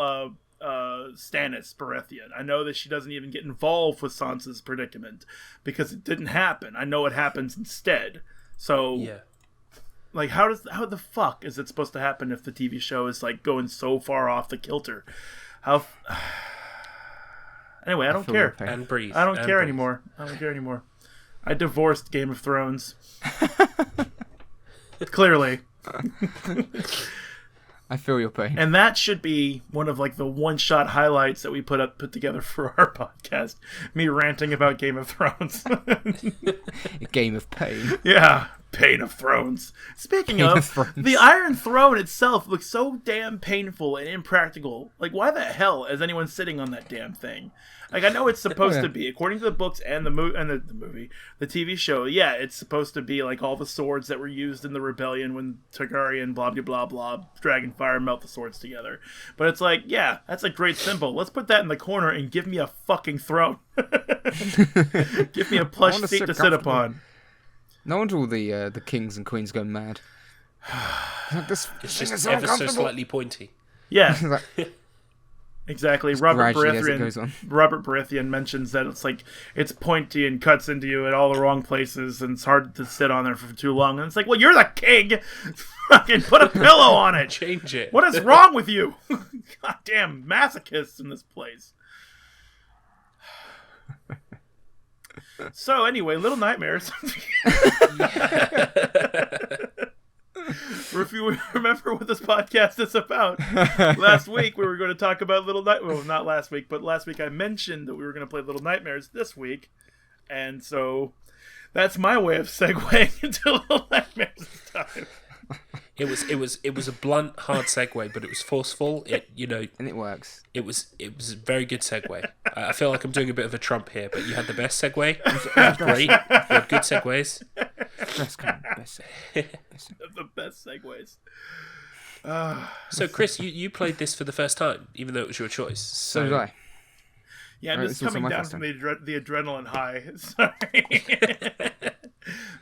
Stannis Baratheon. I know that she doesn't even get involved with Sansa's predicament because it didn't happen. I know what happens instead. So Yeah. like how the fuck is it supposed to happen if the TV show is like going so far off the kilter? Anyway, I don't feel your care. pain. And breathe. I don't and care breathe. anymore. I don't care anymore. I divorced Game of Thrones. Clearly. I feel your pain. And that should be one of like the one-shot highlights that we put together for our podcast. Me ranting about Game of Thrones. A game of pain. Yeah, Pain of Thrones. Speaking Pain of, of Thrones. the Iron Throne itself looks so damn painful and impractical. Like, why the hell is anyone sitting on that damn thing? Like, I know it's supposed to be, according to the books and the movie, the TV show, yeah, it's supposed to be like all the swords that were used in the rebellion when Targaryen, blah, blah, blah, blah, Dragonfire melt the swords together. But it's like, yeah, that's a great symbol. Let's put that in the corner and give me a fucking throne. Give me a plush seat to sit upon. No wonder all the kings and queens go mad. Like, this It's thing just is so ever so uncomfortable. slightly pointy. Yeah. Like, Exactly. Gradually as it goes on. Robert Baratheon mentions that it's pointy and cuts into you at all the wrong places, and it's hard to sit on there for too long. And it's like, well, you're the king. Fucking put a pillow on it. Change it. What is wrong with you? Goddamn masochists in this place. So anyway, Little Nightmares. If you remember what this podcast is about, last week we were going to talk about well, not last week, but last week I mentioned that we were going to play Little Nightmares this week, and so that's my way of segueing into Little Nightmares this time. It was a blunt, hard segue, but it was forceful. And it works. It was a very good segue. I feel like I'm doing a bit of a Trump here, but you had the best segue. Great. You had good segues. The best segues. So, Chris, you played this for the first time, even though it was your choice. So did I. Yeah, I'm just coming down from the adrenaline high. Sorry.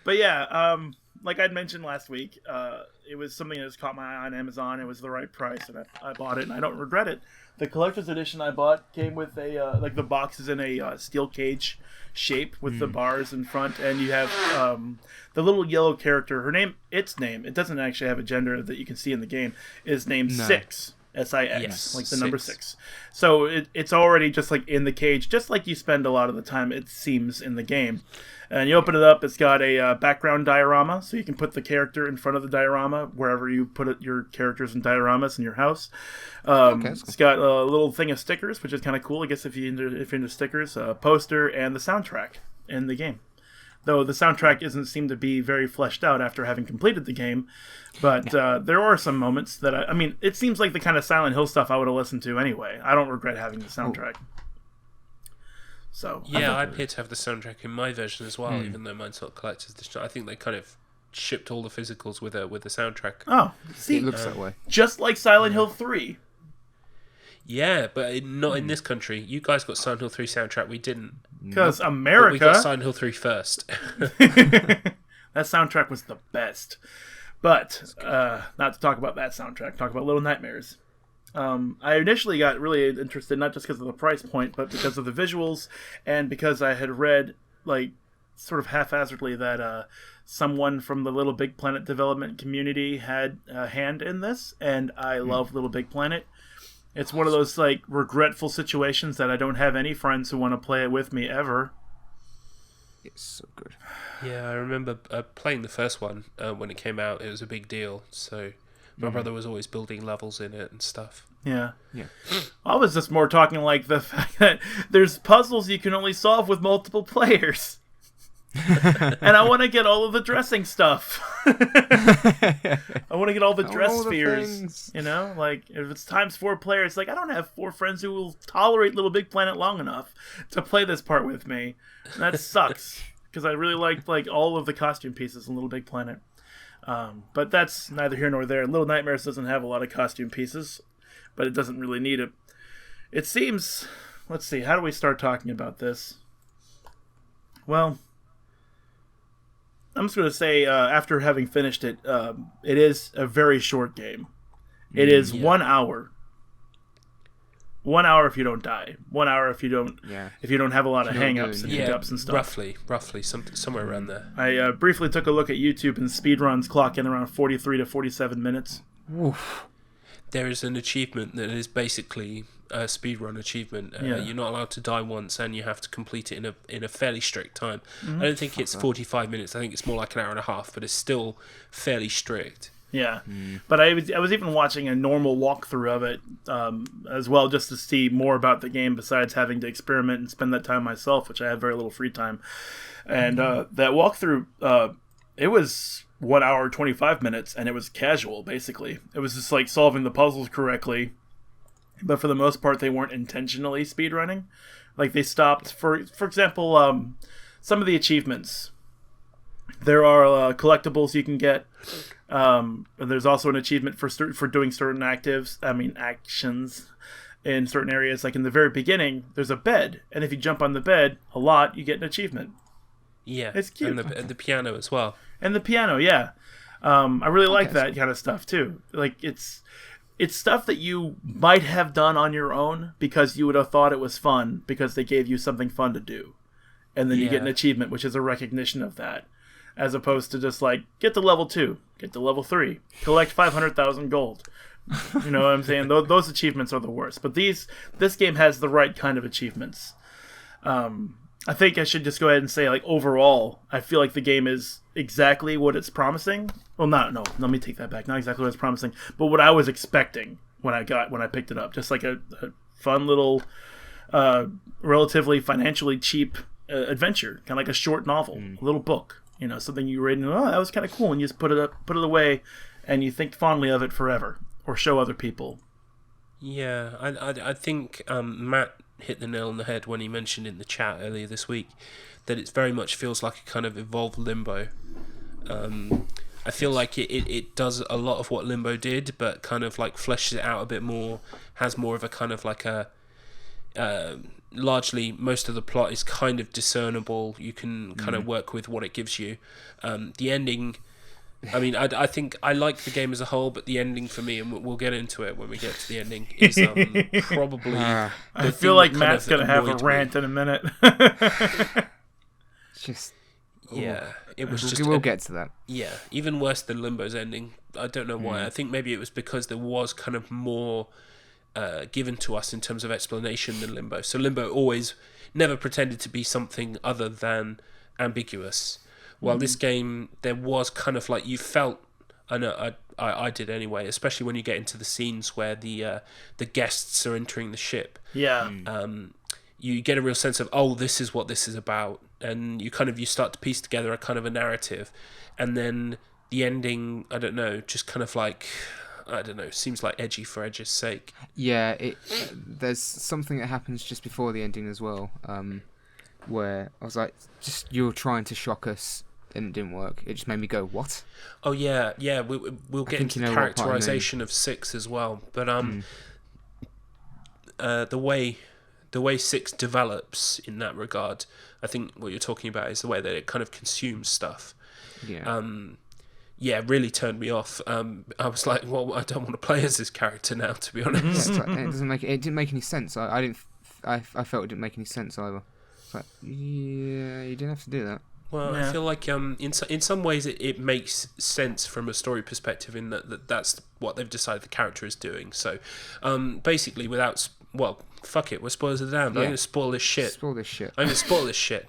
But yeah, like I'd mentioned last week, it was something that just caught my eye on Amazon. It was the right price, and I bought it, and I don't regret it. The collector's edition I bought came with a the box is in a steel cage shape with the bars in front, and you have the little yellow character. Its name, it doesn't actually have a gender that you can see in the game, is named Six. S-I-X, yes, like the number 6. So it's already just like in the cage, just like you spend a lot of the time, it seems, in the game. And you open it up, it's got a background diorama, so you can put the character in front of the diorama wherever you put your characters and dioramas in your house. It's got a little thing of stickers, which is kind of cool, I guess, if you're into stickers, a poster, and the soundtrack in the game. Though the soundtrack doesn't seem to be very fleshed out after having completed the game. But there are some moments that, I mean, it seems like the kind of Silent Hill stuff I would have listened to anyway. I don't regret having the soundtrack. So yeah, I appear to have the soundtrack in my version as well, even though mine's not collector's edition. I think they kind of shipped all the physicals with the soundtrack. Oh, see, it looks that way. Just like Silent Hill 3. Yeah, but not in this country. You guys got Silent Hill 3 soundtrack, we didn't. Because But America... we got Silent Hill 3 first. That soundtrack was the best. But, not to talk about that soundtrack, talk about Little Nightmares. I initially got really interested, not just because of the price point, but because of the visuals, and because I had read, like, sort of haphazardly that someone from the Little Big Planet development community had a hand in this, and I love Little Big Planet. It's one of those, like, regretful situations that I don't have any friends who want to play it with me ever. It's so good. Yeah, I remember playing the first one when it came out. It was a big deal, so my brother was always building levels in it and stuff. Yeah. Yeah. I was just more talking like the fact that there's puzzles you can only solve with multiple players. And I want to get all of the dressing stuff. I want to get all the dress spheres. You know, like if it's times 4 players, like I don't have 4 friends who will tolerate Little Big Planet long enough to play this part with me. And that sucks because I really liked like all of the costume pieces in Little Big Planet. But that's neither here nor there. Little Nightmares doesn't have a lot of costume pieces, but it doesn't really need it. It seems. Let's see. How do we start talking about this? Well, I'm just going to say, after having finished it, it is a very short game. It is 1 hour. 1 hour if you don't die. 1 hour if you don't have a lot of hang-ups and hiccups and stuff. Roughly, somewhere around there. I briefly took a look at YouTube, and speedruns clock in around 43 to 47 minutes. Oof. There is an achievement that is basically a speedrun achievement. You're not allowed to die once, and you have to complete it in a fairly strict time. I don't think it's 45 minutes. I think it's more like an hour and a half, but it's still fairly strict. Yeah, but I was even watching a normal walkthrough of it as well, just to see more about the game besides having to experiment and spend that time myself, which I have very little free time. And that walkthrough, it was 1 hour 25 minutes, and it was casual. Basically, it was just like solving the puzzles correctly, but for the most part, they weren't intentionally speedrunning. Like they stopped for example, some of the achievements. There are collectibles you can get. There's also an achievement for doing certain actions in certain areas. Like in the very beginning, there's a bed, and if you jump on the bed a lot, you get an achievement. Yeah, it's cute. And the piano as well. And the piano, yeah. I really like that kind of stuff too. Like it's stuff that you might have done on your own because you would have thought it was fun because they gave you something fun to do. And then you get an achievement, which is a recognition of that. As opposed to just like, get to level 2, get to level 3, collect 500,000 gold. You know what I'm saying? Those achievements are the worst. But this game has the right kind of achievements. I think I should just go ahead and say, like, overall, I feel like the game is exactly what it's promising. Well, no, let me take that back. Not exactly what it's promising, but what I was expecting when I picked it up. Just like a fun little, relatively financially cheap adventure, kind of like a short novel, a little book. You know, something you read and, oh, that was kind of cool, and you just put it away, and you think fondly of it forever, or show other people. Yeah, I think Matt hit the nail on the head when he mentioned in the chat earlier this week that it very much feels like a kind of evolved Limbo. I feel like it does a lot of what Limbo did, but kind of like fleshes it out a bit more, has more of a kind of like a... largely most of the plot is kind of discernible. You can kind of work with what it gives you. The ending, I mean, I think I like the game as a whole, but the ending for me, and we'll get into it when we get to the ending, is probably... I feel like Matt's going to have a rant in a minute. Just... Yeah, it was just... We'll get to that. Yeah, even worse than Limbo's ending. I don't know why. I think maybe it was because there was kind of more... given to us in terms of explanation than Limbo. So Limbo always never pretended to be something other than ambiguous. While this game, there was kind of like, you felt, I know I did anyway, especially when you get into the scenes where the guests are entering the ship. Yeah. You get a real sense of, oh, this is what this is about, and you start to piece together a kind of a narrative, and then the ending, I don't know, just kind of like, I don't know, seems like edgy for edge's sake. Yeah, there's something that happens just before the ending as well, where I was like, just, you're trying to shock us, and it didn't work. It just made me go, what? Oh, yeah, we'll get into the characterization of 6 as well, but the way 6 develops in that regard, I think what you're talking about is the way that it kind of consumes stuff. Yeah. Yeah, it really turned me off. I was like, well, I don't want to play as this character now, to be honest. Yeah, it didn't make any sense. I felt it didn't make any sense either. It's like, yeah, you didn't have to do that. Well, yeah. I feel like in some ways it makes sense from a story perspective in that's what they've decided the character is doing. So, basically, fuck it, we're spoilers of the damned. Yeah. I'm going to spoil this shit. Spoil this shit. I'm going to spoil this shit.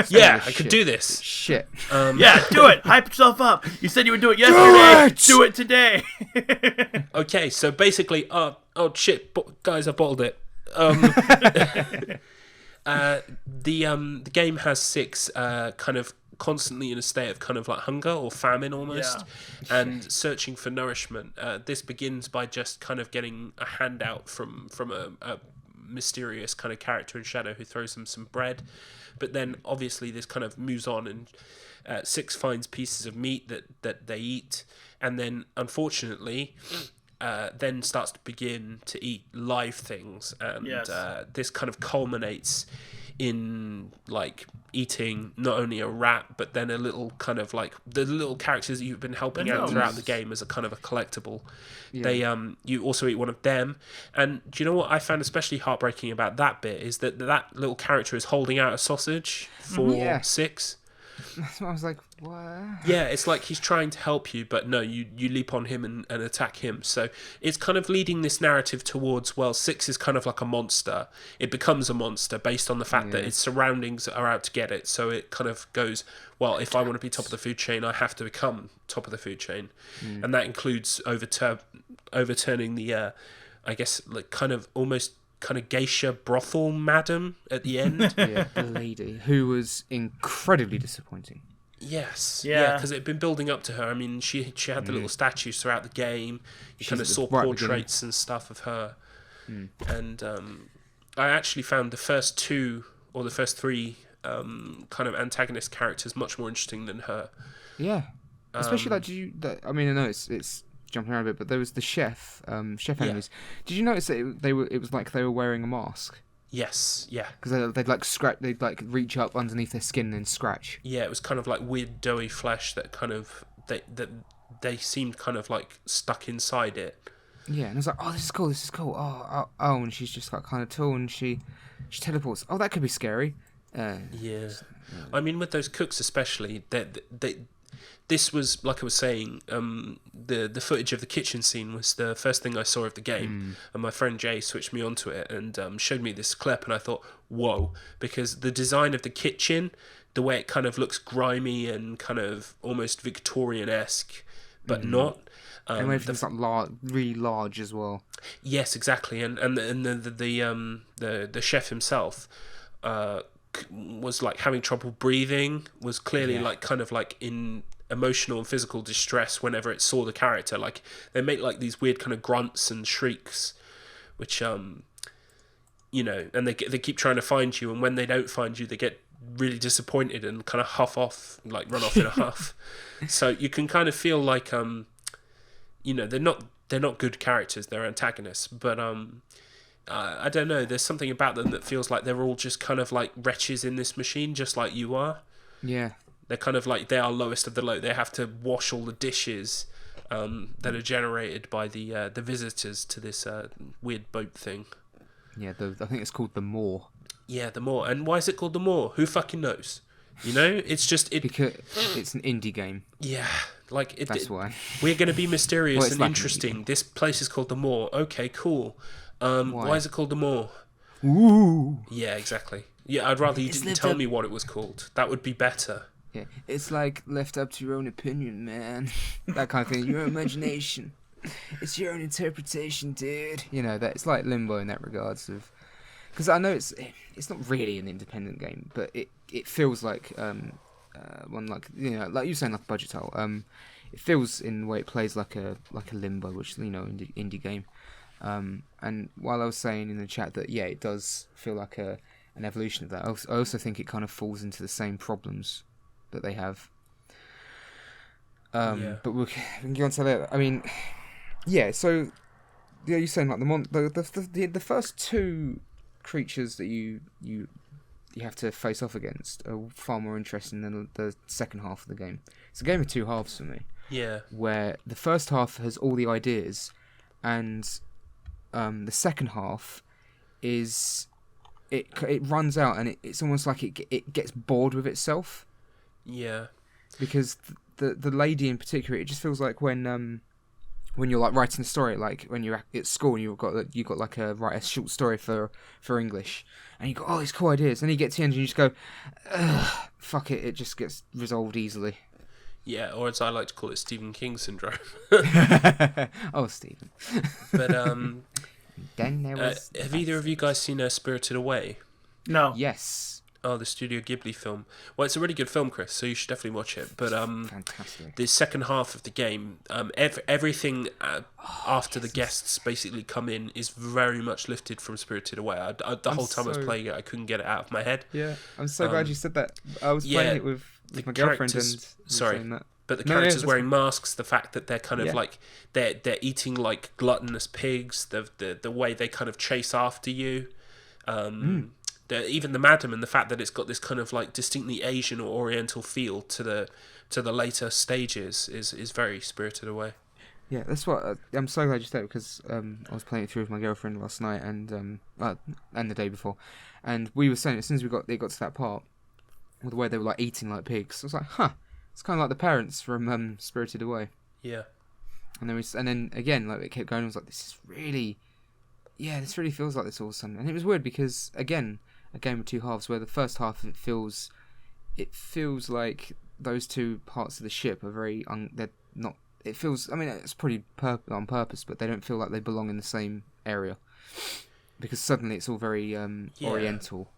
Yeah, I could do this. Shit. Yeah, do it. Hype yourself up. You said you would do it yesterday. Do it today. Okay, so basically, oh shit, guys, I bottled it. The game has 6 kind of constantly in a state of kind of like hunger or famine almost, and searching for nourishment. This begins by just kind of getting a handout from a mysterious kind of character in shadow who throws them some bread, but then obviously this kind of moves on, and 6 finds pieces of meat that they eat, and then unfortunately then starts to begin to eat live things, and this kind of culminates in like eating not only a rat but then a little kind of like the little characters that you've been helping out throughout the game as a kind of a collectible. They you also eat one of them, and do you know what I found especially heartbreaking about that bit is that little character is holding out a sausage for 6. That's what I was like, what? Yeah, it's like he's trying to help you, but no, you leap on him and attack him. So it's kind of leading this narrative towards, well, 6 is kind of like a monster. It becomes a monster based on the fact that its surroundings are out to get it. So it kind of goes, well, if I want to be top of the food chain, I have to become top of the food chain. And that includes overturning the, I guess, like kind of almost kind of geisha brothel madam at the end. Yeah, the lady who was incredibly disappointing. Yes, because it had been building up to her. I mean, she had the little statues throughout the game. You kind of saw portraits and stuff of her. And I actually found the first 2 or the first 3 kind of antagonist characters much more interesting than her. Yeah, especially I mean, I know it's jumping around a bit, but there was the chef enemies. Did you notice that it was like they were wearing a mask? Yes, yeah. Because they'd like scratch, they'd like reach up underneath their skin and scratch. Yeah, it was kind of like weird doughy flesh that kind of they seemed kind of like stuck inside it. Yeah, and I was like, oh, this is cool, this is cool. And she's just like kind of tall, and she teleports. Oh, that could be scary. Yeah, I mean, with those cooks especially, this was, like I was saying, the footage of the kitchen scene was the first thing I saw of the game, and my friend Jay switched me onto it and showed me this clip, and I thought, whoa, because the design of the kitchen, the way it kind of looks grimy and kind of almost Victorian-esque, but not. And everything's like really large as well. Yes, exactly, and the chef himself was like having trouble breathing, was clearly like kind of like in emotional and physical distress whenever it saw the character. Like they make like these weird kind of grunts and shrieks, which and they keep trying to find you, and when they don't find you, they get really disappointed and kind of huff off, like run off in a huff. So you can kind of feel like they're not good characters, they're antagonists, but I don't know, there's something about them that feels like they're all just kind of like wretches in this machine, just like you are. Yeah. They're kind of like, they are lowest of the low. They have to wash all the dishes that are generated by the visitors to this weird boat thing. Yeah, I think it's called the Moor. Yeah, the Moor. And why is it called the Moor? Who fucking knows? It's just... Because it's an indie game. Yeah, that's why. We're going to be mysterious and like interesting. This place is called the Moor. Okay, cool. Why is it called the Moor? Ooh. Yeah, exactly. Yeah, I'd rather you didn't tell me what it was called. That would be better. Yeah, it's like left up to your own opinion, man. That kind of thing. Your imagination. It's your own interpretation, dude. That it's like Limbo in that regards of, because I know it's not really an independent game, but it feels like one like like you were saying, like a budget title. It feels in the way it plays like a Limbo, which indie game. And while I was saying in the chat that it does feel like an evolution of that, I also think it kind of falls into the same problems that they have. But we can go on to that. I mean, so you're saying like the first two creatures that you have to face off against are far more interesting than the second half of the game. It's a game of two halves for me. Yeah. Where the first half has all the ideas, and the second half is it runs out, and it's almost like it gets bored with itself. Yeah. Because the lady in particular, it just feels like when you're like writing a story, like when you're at school and you've got like write a short story for English, and you got all these cool ideas, and you get to the end and you just go, ugh, fuck it, it just gets resolved easily. Yeah, or as I like to call it, Stephen King syndrome. Oh, Stephen. But then there was. Have either of you guys seen Spirited Away? No. Yes. Oh, the Studio Ghibli film. Well, it's a really good film, Chris, so you should definitely watch it. But fantastic. The second half of the game, everything after the guests basically come in is very much lifted from Spirited Away. The whole time I was playing it, I couldn't get it out of my head. Yeah, I'm so glad you said that. I was playing it with my girlfriend and saying that. But the characters wearing masks, the fact that they're kind of like they're eating like gluttonous pigs, the way they kind of chase after you. Even the madam, and the fact that it's got this kind of like distinctly Asian or Oriental feel to the later stages is very Spirited Away. Yeah, that's what I'm so glad you said, because I was playing it through with my girlfriend last night and the day before, and we were saying as soon as it got to that part, with the way they were like eating like pigs, I was like, it's kind of like the parents from Spirited Away. Yeah. And then again, like it kept going. I was like, this really feels like this all of a sudden. And it was weird because again, a game of two halves, where the first half it feels like those two parts of the ship are very they're not. It feels. I mean, it's pretty on purpose, but they don't feel like they belong in the same area, because suddenly it's all very Oriental.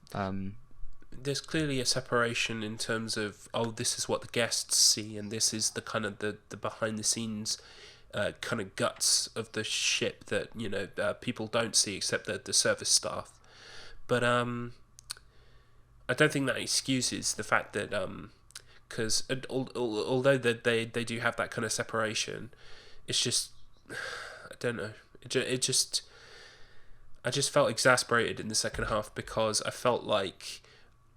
There's clearly a separation in terms of, this is what the guests see, and this is the kind of the behind the scenes kind of guts of the ship that people don't see except the service staff. But I don't think that excuses the fact that because although they do have that kind of separation, it's just, I don't know, I just felt exasperated in the second half, because I felt like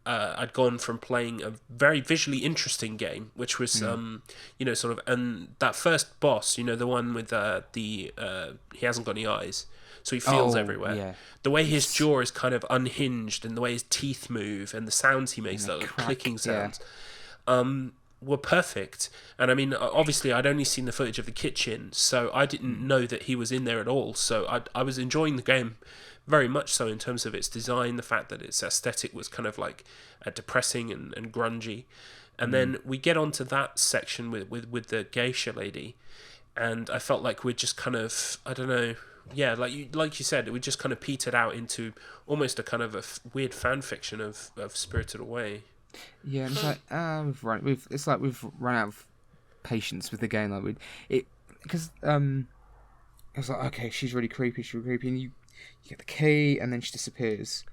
I'd gone from playing a very visually interesting game, which was sort of, and that first boss, the one with he hasn't got any eyes, so he feels everywhere. Yeah. The way his jaw is kind of unhinged, and the way his teeth move, and the sounds he makes, the clicking sounds, were perfect. And I mean, obviously, I'd only seen the footage of the kitchen, so I didn't know that he was in there at all. So I was enjoying the game very much so in terms of its design, the fact that its aesthetic was kind of like depressing and grungy. And then we get onto that section with the geisha lady, and I felt like we'd just kind of, I don't know, yeah, like you said, we just kind of petered out into almost a kind of a weird fan fiction of Spirited Away. Yeah, and it's like we've run out of patience with the game. Like because I was like, okay, she's really creepy, and you get the key, and then she disappears.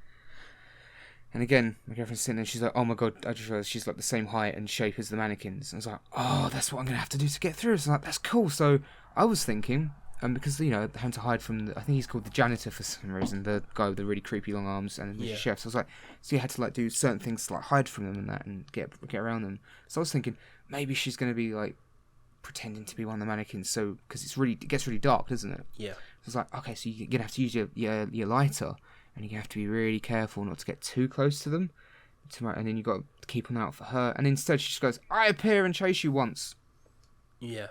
And again, my girlfriend's sitting there, she's like, oh my god, I just realised she's like the same height and shape as the mannequins. And I was like, oh, that's what I'm going to have to do to get through. So I'm like, that's cool. So I was thinking, because, having to hide from, I think he's called the janitor for some reason, the guy with the really creepy long arms, and the chef. So I was like, so you had to like do certain things to like hide from them and that, and get around them. So I was thinking, maybe she's going to be like, pretending to be one of the mannequins, so because it gets really dark, doesn't it? Yeah. So it's like, okay, so you're gonna have to use your lighter, and you have to be really careful not to get too close to them. And then you got to keep an eye out for her. And instead, she just goes, "I appear and chase you once." Yeah.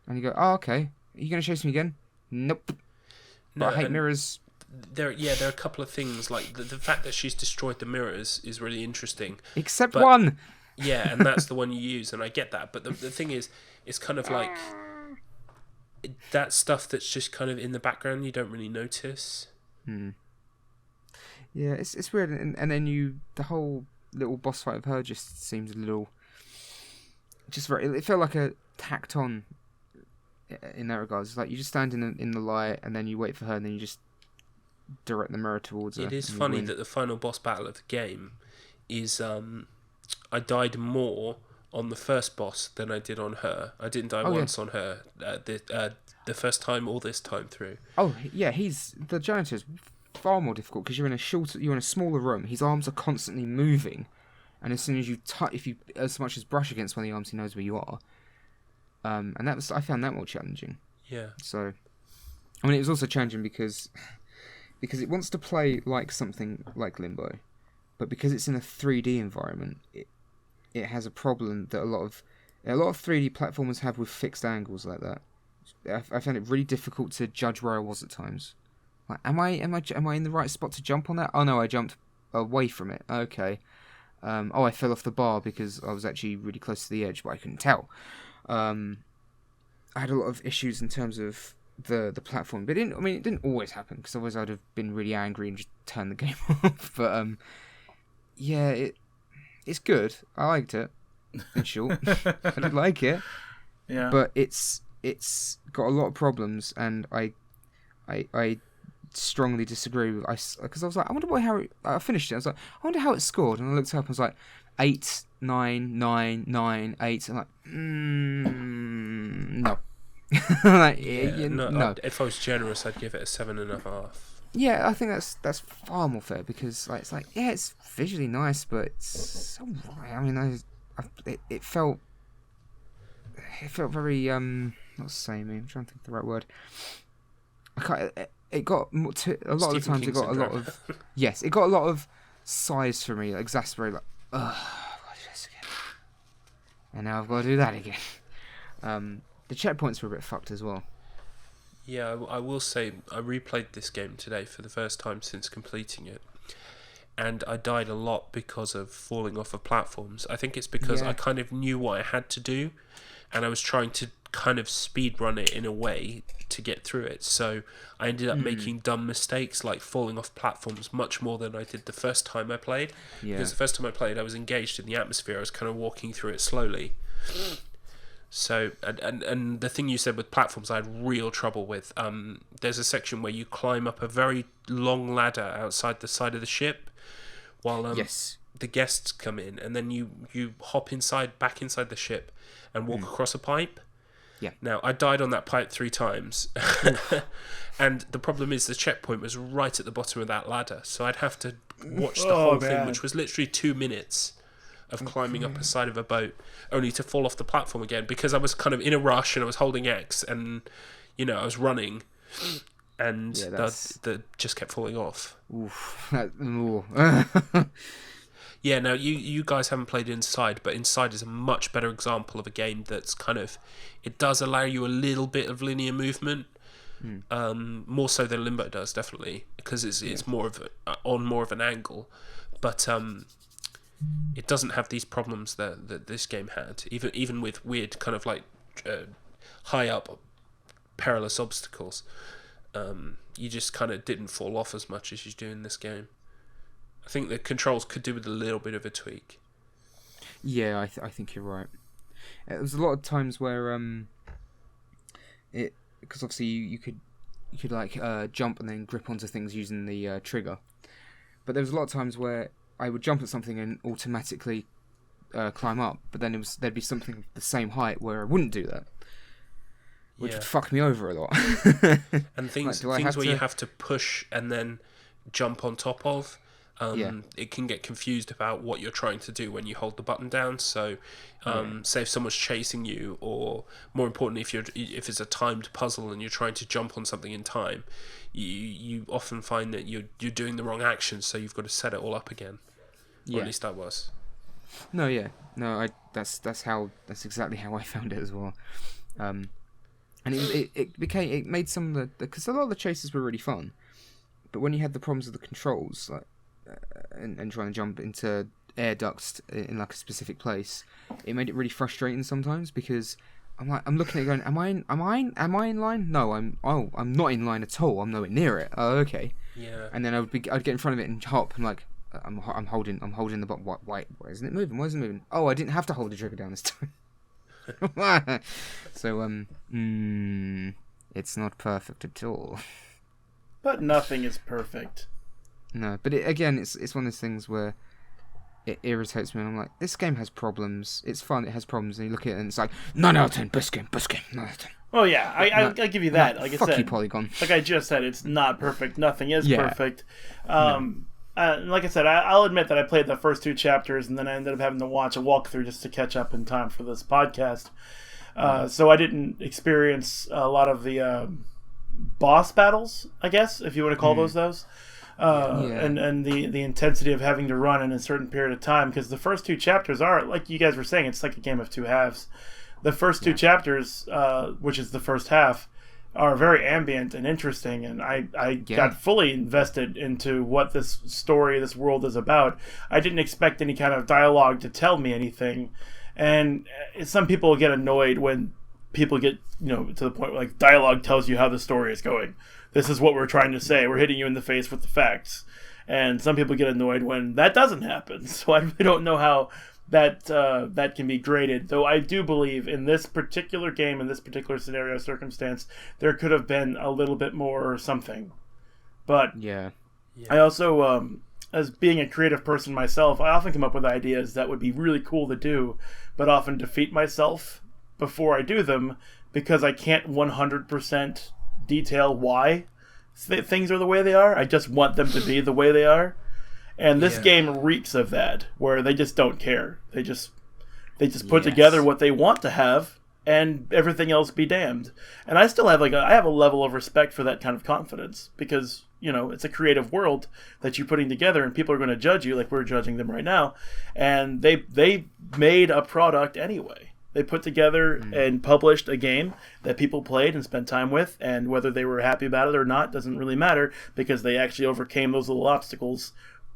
And you go, "Oh, okay. Are you gonna chase me again?" Nope. No, but I hate mirrors. There are a couple of things like the fact that she's destroyed the mirrors is really interesting. Except one. Yeah, and that's the one you use, and I get that. But the thing is, it's kind of like that stuff that's just kind of in the background. You don't really notice. Yeah, it's weird, and then the whole little boss fight of her just seems a little, just very. It felt like a tacked on. In that regard, it's like you just stand in the light, and then you wait for her, and then you just direct the mirror towards her. It is funny that the final boss battle of the game is I died more on the first boss than I did on her. I didn't die once on her the first time or this time through. Oh yeah, the janitor is far more difficult because you're in a smaller room. His arms are constantly moving, and as soon as if you as much as brush against one of the arms, he knows where you are. And I found that more challenging. Yeah. So, I mean, it was also challenging because it wants to play like something like Limbo, but because it's in a 3D environment, it has a problem that a lot of 3D platformers have with fixed angles like that. I found it really difficult to judge where I was at times. Like, am I in the right spot to jump on that? Oh no, I jumped away from it. Okay. I fell off the bar because I was actually really close to the edge, but I couldn't tell. I had a lot of issues in terms of the platform, but it didn't always happen because otherwise I'd have been really angry and just turned the game off. But yeah, it's good. I liked it. In short, I did like it. Yeah, but it's got a lot of problems, and I strongly disagree with. Because I was like, I wonder how I finished it. I was like, I wonder how it scored, and I looked up and I was like, 8, 9, 9, 9, 8. I'm like, no. Like, no. If I was generous, I'd give it a 7.5. Yeah, I think that's far more fair because like it's like it's visually nice, but it's alright. I mean, it felt very not samey. I'm trying to think of the right word. It got more a lot of the times. It got a lot of yes. It got a lot of sighs for me, like exasperated. Like, ugh, I've got to do this again, and now I've got to do that again. The checkpoints were a bit fucked as well. Yeah, I will say I replayed this game today for the first time since completing it, and I died a lot because of falling off of platforms. I think it's because I kind of knew what I had to do, and I was trying to kind of speed run it in a way to get through it. So I ended up making dumb mistakes like falling off platforms much more than I did the first time I played. Yeah. Because the first time I played, I was engaged in the atmosphere. I was kind of walking through it slowly. So, and the thing you said with platforms, I had real trouble with. There's a section where you climb up a very long ladder outside the side of the ship, while the guests come in, and then you hop back inside the ship, and walk across a pipe. Yeah. Now I died on that pipe 3 times, And the problem is the checkpoint was right at the bottom of that ladder, so I'd have to watch the whole thing, which was literally 2 minutes of climbing up a side of a boat, only to fall off the platform again, because I was kind of in a rush and I was holding X and, I was running, and the just kept falling off. Oof. Yeah, now you guys haven't played Inside, but Inside is a much better example of a game that's kind of, it does allow you a little bit of linear movement, more so than Limbo does, definitely, because it's more of on more of an angle, but it doesn't have these problems that this game had, even with weird kind of like high up perilous obstacles. You just kind of didn't fall off as much as you do in this game. I think the controls could do with a little bit of a tweak. Yeah, I think you're right. There was a lot of times where because obviously you could like jump and then grip onto things using the trigger, but there was a lot of times where I would jump at something and automatically climb up, but then there'd be something the same height where I wouldn't do that, which would fuck me over a lot. And things where you have to push and then jump on top of. It can get confused about what you're trying to do when you hold the button down. So, say if someone's chasing you, or more importantly, if it's a timed puzzle and you're trying to jump on something in time, you often find that you're doing the wrong action. So you've got to set it all up again. Or at least I was. That's exactly how I found it as well. And it made some of because a lot of the chases were really fun, but when you had the problems with the controls, like. And trying to jump into air ducts in like a specific place, it made it really frustrating sometimes, because I'm looking at it going, am I in line? No, I'm not in line at all. I'm nowhere near it. Oh, okay. Yeah. And then I'd get in front of it and hop, and like I'm holding the button. Why isn't it moving? Why isn't it moving? Oh, I didn't have to hold the trigger down this time. So it's not perfect at all. But nothing is perfect. No, but it's one of those things where it irritates me, and I'm like, this game has problems. It's fun, it has problems, and you look at it and it's like, 9 out of 10, best game, 9 out of 10. Oh yeah, I'll give you that. Like I said, fuck you, Polygon. Like I just said, it's not perfect. Nothing is perfect. Like I said, I'll admit that I played the first 2 chapters, and then I ended up having to watch a walkthrough just to catch up in time for this podcast. So I didn't experience a lot of the boss battles, I guess, if you want to call those. And the intensity of having to run in a certain period of time, because the first 2 chapters are, like you guys were saying, it's like a game of 2 halves. The first 2 chapters, which is the first half, are very ambient and interesting, and I got fully invested into what this story, this world is about. I didn't expect any kind of dialogue to tell me anything, and some people get annoyed when people get to the point where like dialogue tells you how the story is going. This is what we're trying to say. We're hitting you in the face with the facts. And some people get annoyed when that doesn't happen. So I really don't know how that can be graded. Though I do believe in this particular game, in this particular scenario circumstance, there could have been a little bit more or something. But I also, as being a creative person myself, I often come up with ideas that would be really cool to do, but often defeat myself before I do them, because I can't 100% detail why things are the way they are. I just want them to be the way they are, and this game reeks of that, where they just don't care. They just put together what they want to have, and everything else be damned. And I still have I have a level of respect for that kind of confidence, because it's a creative world that you're putting together, and people are going to judge you like we're judging them right now, and they made a product anyway. They put together and published a game that people played and spent time with, and whether they were happy about it or not doesn't really matter, because they actually overcame those little obstacles,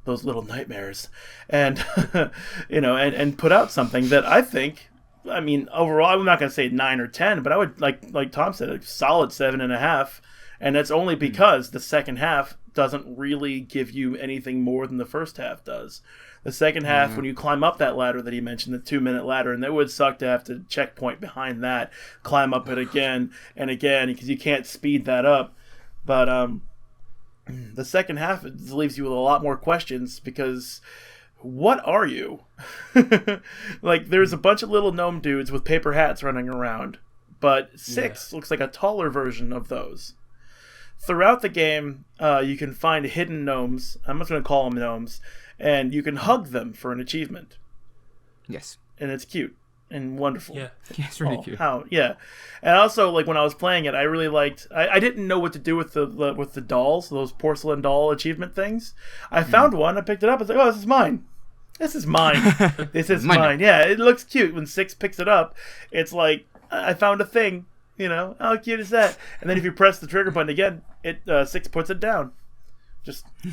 those little nightmares, and and put out something that I think, I mean, overall, I'm not going to say 9 or 10, but I would, like Tom said, a solid 7.5, and that's only because the second half doesn't really give you anything more than the first half does. The second half, when you climb up that ladder that he mentioned, the 2-minute ladder, and it would suck to have to checkpoint behind that, climb up it again and again, because you can't speed that up. But the second half leaves you with a lot more questions, because what are you? Like, there's a bunch of little gnome dudes with paper hats running around, but 6 looks like a taller version of those. throughout the game, you can find hidden gnomes. I'm just going to call them gnomes. And you can hug them for an achievement. Yes. And it's cute and wonderful. Yeah. Yeah, it's really cute. Yeah. And also, like, when I was playing it, I really liked... I didn't know what to do with the dolls, those porcelain doll achievement things. I found one, I picked it up, I was like, oh, this is mine. This is mine. This is mine. Yeah, it looks cute. When Six picks it up, it's like, I found a thing. You know, how cute is that? And then if you press the trigger button again, Six puts it down.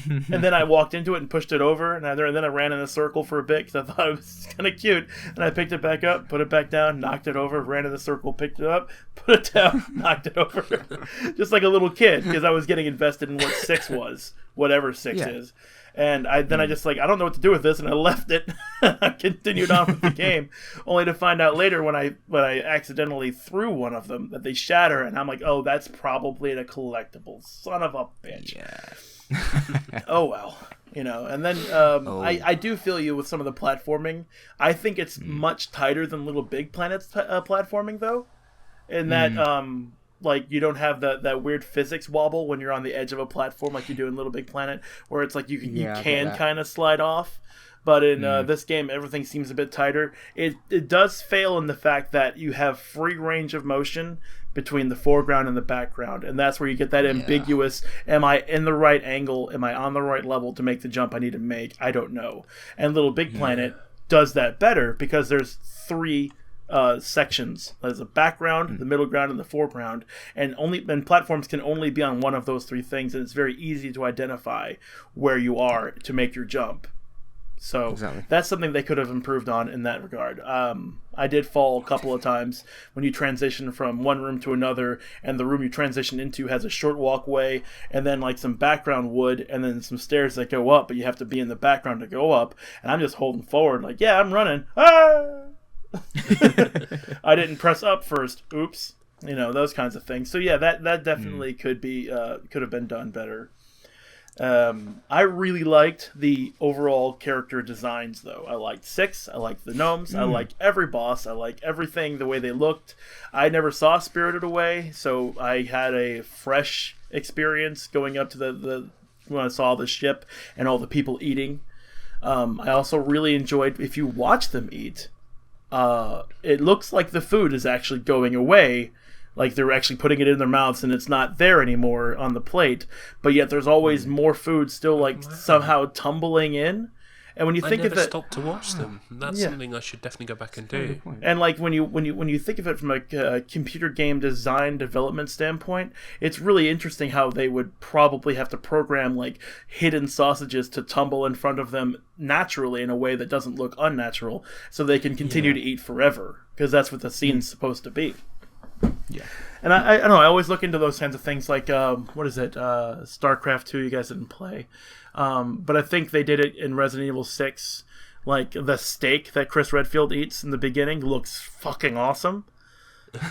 And then I walked into it and pushed it over, and then I ran in a circle for a bit because I thought it was kind of cute. And I picked it back up, put it back down, knocked it over, ran in a circle, picked it up, put it down, knocked it over. Just like a little kid, because I was getting invested in what Six was, whatever Six is. And I just I don't know what to do with this, and I left it. I continued on with the game, only to find out later when I accidentally threw one of them that they shatter, and I'm like, oh, that's probably a collectible. Son of a bitch. Yeah. Oh well, you know. And then I do feel you with some of the platforming. I think it's much tighter than Little Big Planet's platforming, though, in that like you don't have that weird physics wobble when you're on the edge of a platform like you do in Little Big Planet, where it's like you can kind of slide off. But in this game, everything seems a bit tighter. It does fail in the fact that you have free range of motion between the foreground and the background, and that's where you get that ambiguous, am I in the right angle, am I on the right level to make the jump I need to make? I don't know. And Little Big Planet does that better because there's three sections. There's a background, the middle ground, and the foreground, and platforms can only be on one of those three things, and it's very easy to identify where you are to make your jump. So that's something they could have improved on in that regard. I did fall a couple of times when you transition from one room to another, and the room you transition into has a short walkway, and then like some background wood, and then some stairs that go up, but you have to be in the background to go up. And I'm just holding forward, like, yeah, I'm running. Ah! I didn't press up first. Oops. You know, those kinds of things. So yeah, that definitely could have been done better. I really liked the overall character designs, though. I liked Six. I liked the gnomes. I liked every boss. I liked everything, the way they looked. I never saw Spirited Away, so I had a fresh experience going up to the when I saw the ship and all the people eating. I also really enjoyed, if you watch them eat, it looks like the food is actually going away. Like they're actually putting it in their mouths and it's not there anymore on the plate, but yet there's always more food still somehow tumbling in. And when you think of it, stop to watch them. That's something I should definitely go back and do. And like when you think of it from a computer game design development standpoint, it's really interesting how they would probably have to program like hidden sausages to tumble in front of them naturally in a way that doesn't look unnatural, so they can continue to eat forever, because that's what the scene's supposed to be. Yeah. And I don't know, I always look into those kinds of things, like what is it, StarCraft 2 you guys didn't play, but I think they did it in Resident Evil 6. Like the steak that Chris Redfield eats in the beginning looks fucking awesome.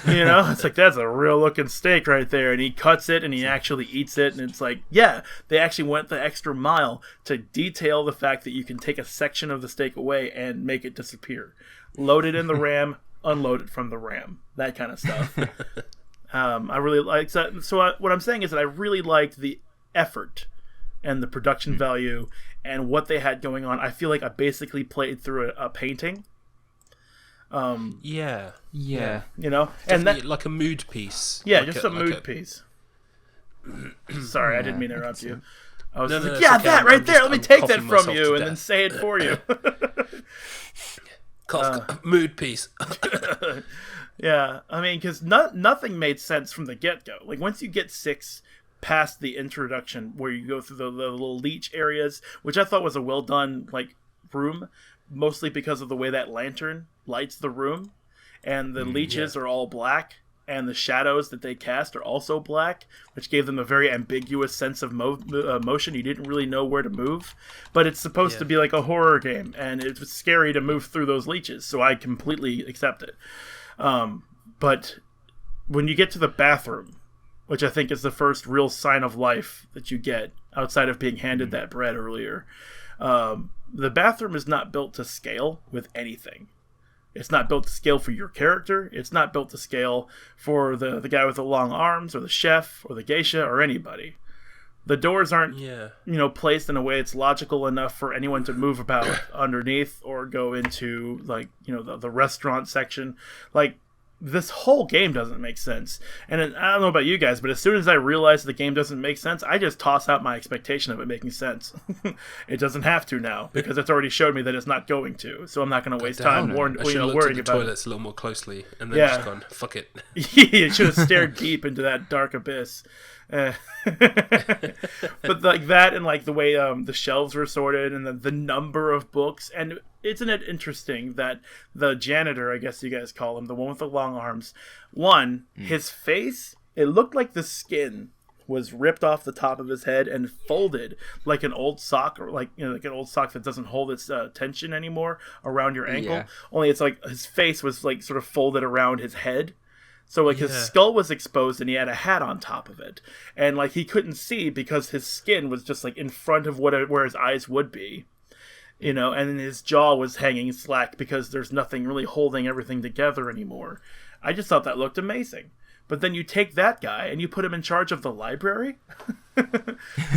You know, it's like, that's a real looking steak right there, and he cuts it and he actually eats it, and it's like, yeah, they actually went the extra mile to detail the fact that you can take a section of the steak away and make it disappear, load it in the RAM, unload it from the RAM, that kind of stuff. I really like that. So what I'm saying is that I really liked the effort and the production value and what they had going on. I feel like I basically played through a painting. Yeah. You know, and that like a mood piece. Yeah, like just a mood piece. Sorry, I didn't mean to interrupt you. I was like, okay. that right there. Let me take that from you and then say it for you. Mood piece. Yeah, I mean, because nothing made sense from the get-go. Like, once you get Six past the introduction, where you go through the little leech areas, which I thought was a well-done, like, room, mostly because of the way that lantern lights the room, and the leeches are all black, and the shadows that they cast are also black, which gave them a very ambiguous sense of motion. You didn't really know where to move, but it's supposed to be like a horror game, and it was scary to move through those leeches, so I completely accept it. But when you get to the bathroom, which I think is the first real sign of life that you get, outside of being handed that bread earlier, the bathroom is not built to scale with anything. It's not built to scale for your character. It's not built to scale for the guy with the long arms or the chef or the geisha or anybody. The doors aren't, placed in a way it's logical enough for anyone to move about underneath or go into, like, the restaurant section. Like, this whole game doesn't make sense. And I don't know about you guys, but as soon as I realize the game doesn't make sense, I just toss out my expectation of it making sense. It doesn't have to now, because it's already showed me that it's not going to. So I'm not going to waste time worrying about the toilets it. a little more closely and then just gone, fuck it. You should have stared deep into that dark abyss. But like that, and like the way the shelves were sorted, and the number of books, and isn't it interesting that the janitor, I guess you guys call him, the one with the long arms, his face, it looked like the skin was ripped off the top of his head and folded like an old sock, or like like an old sock that doesn't hold its tension anymore around your ankle. Yeah. Only it's like his face was like sort of folded around his head. So, like, his skull was exposed, and he had a hat on top of it. And, like, he couldn't see because his skin was just, like, in front of where his eyes would be. And then his jaw was hanging slack because there's nothing really holding everything together anymore. I just thought that looked amazing. But then you take that guy and you put him in charge of the library?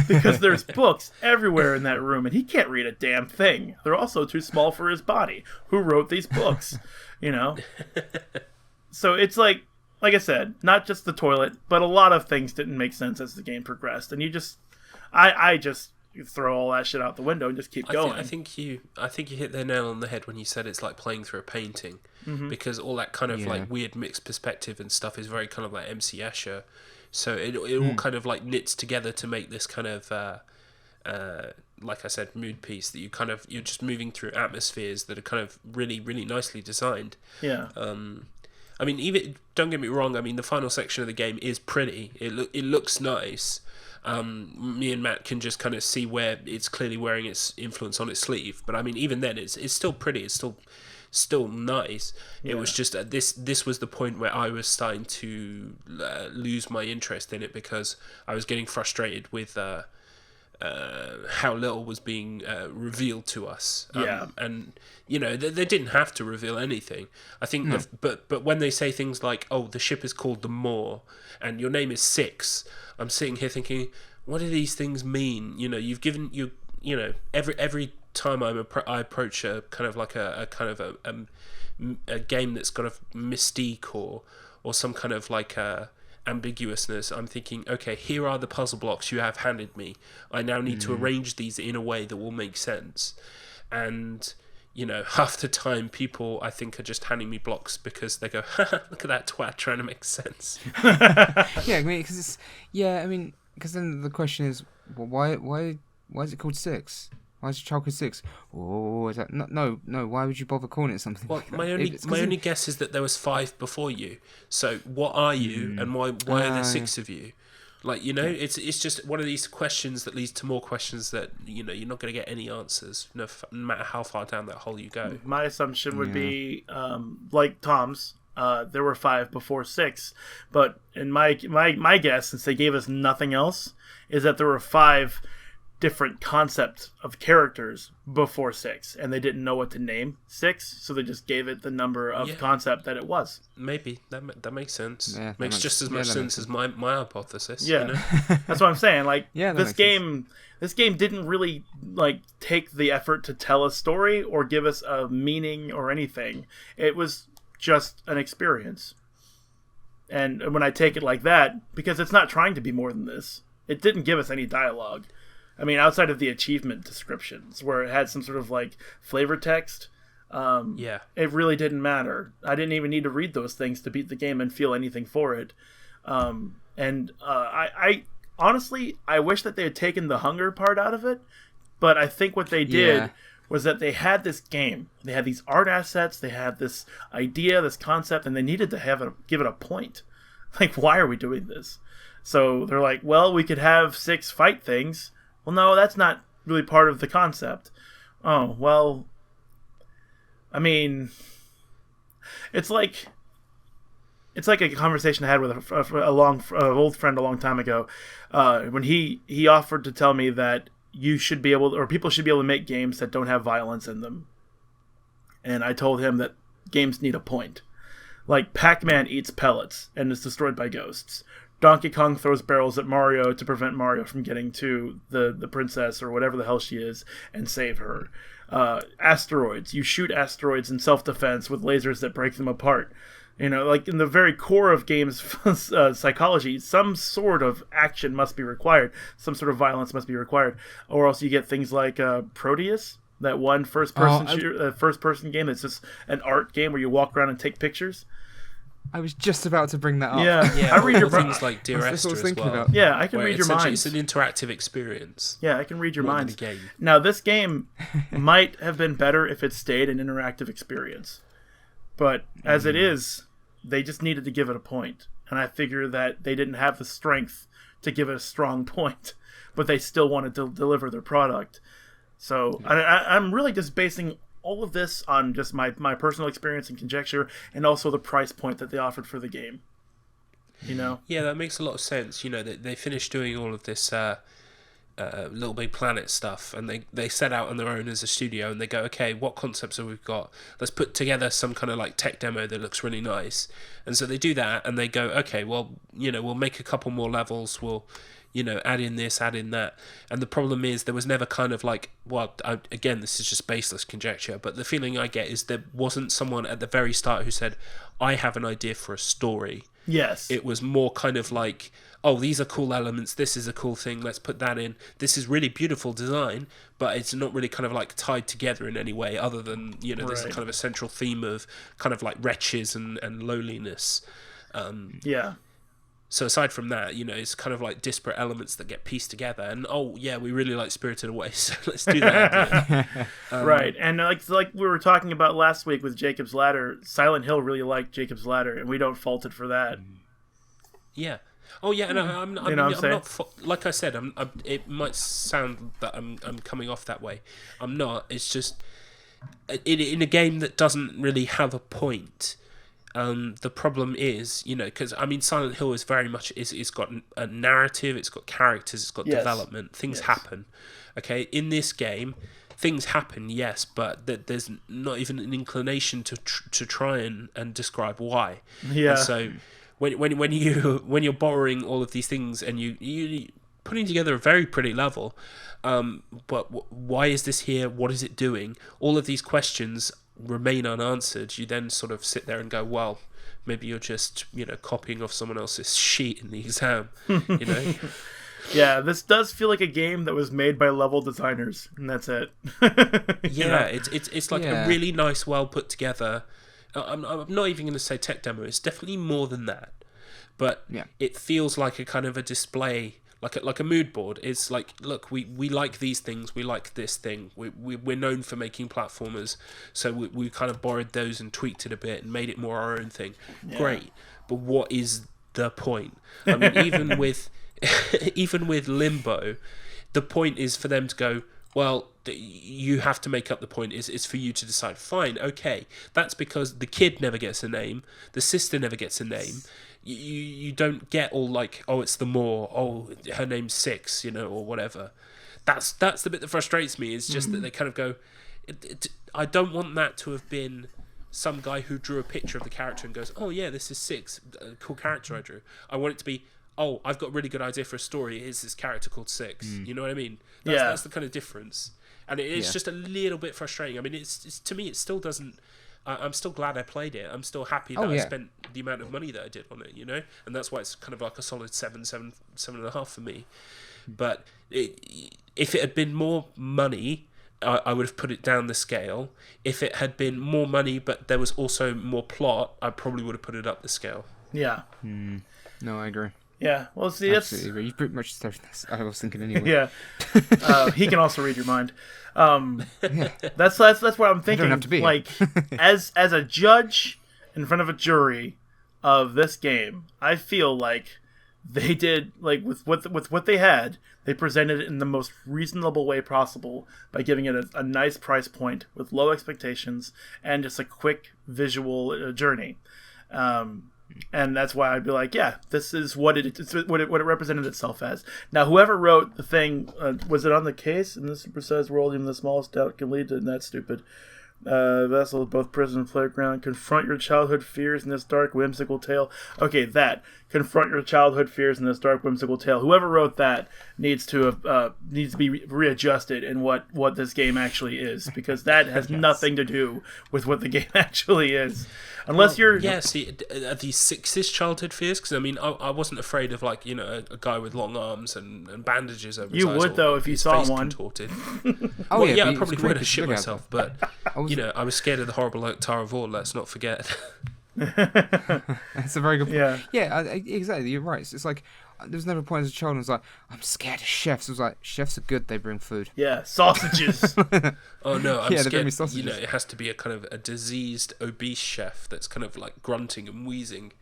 Because there's books everywhere in that room, and he can't read a damn thing. They're also too small for his body. Who wrote these books? So it's like I said, not just the toilet, but a lot of things didn't make sense as the game progressed, and I just throw all that shit out the window and just keep going. I think you hit the nail on the head when you said it's like playing through a painting, because all that kind of like weird mixed perspective and stuff is very kind of like MC Escher, so it all kind of like knits together to make this kind of like I said, mood piece that you're just moving through atmospheres that are kind of really, really nicely designed. Yeah. I mean, even don't get me wrong. I mean, the final section of the game is pretty. It looks nice. Me and Matt can just kind of see where it's clearly wearing its influence on its sleeve. But I mean, even then, it's still pretty. It's still nice. Yeah. It was just this was the point where I was starting to lose my interest in it, because I was getting frustrated with how little was being revealed to us. And they didn't have to reveal anything. I think, but when they say things like, "Oh, the ship is called the Moor, and your name is Six," I'm sitting here thinking, what do these things mean? You've given every time I approach a kind of like a game that's got a mystique or some kind of like a ambiguousness, I'm thinking, okay, here are the puzzle blocks you have handed me. I now need to arrange these in a way that will make sense. And half the time people, I think, are just handing me blocks because they go, look at that twat trying to make sense. Yeah, I mean, because then the question is, well, why is it called Six? Why is your child called Six? Oh, is that no? Why would you bother calling it something? Well, like that? my only guess is that there was 5 before you. So what are you, and why are there 6 of you? Like, it's just one of these questions that leads to more questions that you're not going to get any answers, no matter how far down that hole you go. My assumption would be like Tom's. There were 5 before 6, but in my guess, since they gave us nothing else, is that there were 5 different concepts of characters before 6, and they didn't know what to name 6, so they just gave it the number of concept that it was. Maybe that makes sense. Yeah, makes just as much sense as my hypothesis. Yeah, that's what I'm saying. Like, this game didn't really like take the effort to tell a story or give us a meaning or anything. It was just an experience. And when I take it like that, because it's not trying to be more than this, it didn't give us any dialogue. I mean, outside of the achievement descriptions, where it had some sort of like flavor text, it really didn't matter. I didn't even need to read those things to beat the game and feel anything for it. I honestly, I wish that they had taken the hunger part out of it, but I think what they did was that they had this game, they had these art assets, they had this idea, this concept, and they needed to give it a point. Like, why are we doing this? So they're like, well, we could have 6 fight things. Well, no, that's not really part of the concept. Oh, well, I mean, it's like a conversation I had with an old friend a long time ago, when he offered to tell me that you should be able, or people should be able to make games that don't have violence in them. And I told him that games need a point. Like Pac-Man eats pellets and is destroyed by ghosts. Donkey Kong throws barrels at Mario to prevent Mario from getting to the princess or whatever the hell she is and save her. Asteroids. You shoot asteroids in self-defense with lasers that break them apart. You know, like in the very core of games psychology, some sort of action must be required. Some sort of violence must be required. Or else you get things like Proteus, that one first-person game that's just an art game where you walk around and take pictures. I was just about to bring that up. Yeah, I read your things like Dear Esther as well. about. Yeah, I can read your mind. It's an interactive experience. Yeah, I can read your mind. Game. Now, this game might have been better if it stayed an interactive experience. But as it is, they just needed to give it a point. And I figure that they didn't have the strength to give it a strong point, but they still wanted to deliver their product. So I'm really just basing all of this on just my personal experience and conjecture, and also the price point that they offered for the game. You know? Yeah, that makes a lot of sense. You know, they finished doing all of this Little Big Planet stuff, and they set out on their own as a studio, and they go, okay, what concepts have we got? Let's put together some kind of like tech demo that looks really nice. And so they do that, and they go, okay, well, you know, we'll make a couple more levels, we'll, you know, add in this, add in that. And the problem is there was never kind of like, well, again, this is just baseless conjecture, but the feeling I get is there wasn't someone at the very start who said, I have an idea for a story. Yes. It was more kind of like, oh, these are cool elements, this is a cool thing, let's put that in. This is really beautiful design, but it's not really kind of like tied together in any way other than, you know, there's kind of a central theme of kind of like wretches and lowliness. Yeah. So aside from that, you know, it's kind of like disparate elements that get pieced together. And, oh, yeah, we really like Spirited Away, so let's do that. Right. And like we were talking about last week with Jacob's Ladder, Silent Hill really liked Jacob's Ladder, and we don't fault it for that. Yeah. Oh, yeah, and I'm not... Like I said, it might sound that I'm coming off that way. I'm not. It's just... In a game that doesn't really have a point... the problem is, you know, because I mean, Silent Hill is very much it's got a narrative, it's got characters, it's got development, things happen. Okay, in this game, things happen, yes, but there's not even an inclination to try and describe why. Yeah. And so when you're borrowing all of these things and you putting together a very pretty level, but why is this here? What is it doing? All of these questions remain unanswered. You then sort of sit there and go, well, maybe you're just, you know, copying off someone else's sheet in the exam, you know. Yeah, this does feel like a game that was made by level designers, and that's it. Yeah, it's like a really nice, well put together. I'm not even going to say tech demo. It's definitely more than that, but it feels like a kind of a display. Like a mood board. It's like, look, we like these things, we like this thing, we're known for making platformers, so we kind of borrowed those and tweaked it a bit and made it more our own thing. Great, but what is the point? I mean, even with Limbo, the point is for them to go, well, you have to make up the point. It's for you to decide. Fine, okay, that's because the kid never gets a name, the sister never gets a name. You don't get all like, oh, it's the Moor, oh, her name's Six, you know, or whatever. That's the bit that frustrates me, is just that they kind of go, I don't want that to have been some guy who drew a picture of the character and goes, oh yeah, this is Six, a cool character I drew. I want it to be, oh, I've got a really good idea for a story, here's this character called Six. You know what I mean? That's the kind of difference. And it's just a little bit frustrating. I mean, it's to me, it still doesn't... I'm still glad I played it. I'm still happy that I spent the amount of money that I did on it, you know? And that's why it's kind of like a solid 7.5 for me. But if it had been more money, I would have put it down the scale. If it had been more money, but there was also more plot, I probably would have put it up the scale. Yeah. No, I agree. Yeah, well, see, that's... Absolutely agree. You pretty much said this. I was thinking anyway. Yeah. He can also read your mind. That's what I'm thinking. I don't have to be. Like, as a judge in front of a jury of this game, I feel like they did, like, with what they had, they presented it in the most reasonable way possible by giving it a nice price point with low expectations and just a quick visual journey. And that's why I'd be like, yeah, this is what it represented itself as. Now, whoever wrote the thing, was it on the case? And this says world, even the smallest doubt can lead to, and that's stupid. Vessel, both prison and playground. Confront your childhood fears in this dark, whimsical tale. Okay, that. Confront your childhood fears in this dark, whimsical tale. Whoever wrote that needs to be readjusted in what this game actually is, because that has nothing to do with what the game actually is. Unless you're... Yeah, see, are these sixes childhood fears? Because, I mean, I wasn't afraid of, like, you know, a guy with long arms and bandages over his eyes. You would, though, if you saw one. Contorted. Oh, well, yeah, I probably would have shit bigger. myself, but, you know, I was scared of the horrible Oktar of War, let's not forget. That's a very good point. Yeah. Exactly, you're right. It's like, there was never a point as a child I was like, I'm scared of chefs. I was like, chefs are good, they bring food. Yeah, sausages. Oh no, I'm Yeah, they bring me scared. sausages. You know, it has to be a kind of a diseased, obese chef that's kind of like grunting and wheezing.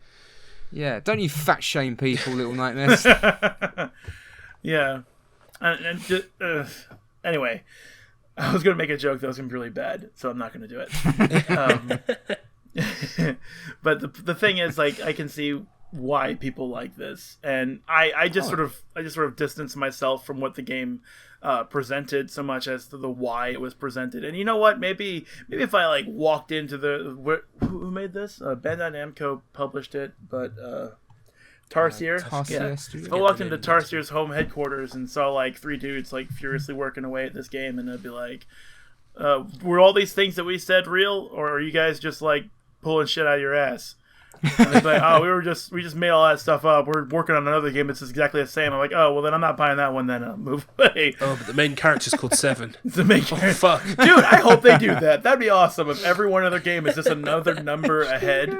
Yeah, don't you fat shame people, little nightmares. Yeah. Anyway, I was going to make a joke that was going to be really bad, so I'm not going to do it. But the thing is, like, I can see why people like this, and I just sort of distance myself from what the game presented so much as to the why it was presented. And you know what? Maybe if I like walked into who made this? Bandai Namco published it, but Tarsier. Tarsier. If I walked into Tarsier's home headquarters and saw like three dudes like furiously working away at this game, and I'd be like, were all these things that we said real, or are you guys just like pulling shit out of your ass? And it's like, oh, we just made all that stuff up. We're working on another game that's exactly the same. I'm like, oh, well then I'm not buying that one. Then I'll move away. Oh, but the main character's called Seven. It's the main Oh, fuck. Dude, I hope they do that. That'd be awesome. If every one other game is just another number ahead,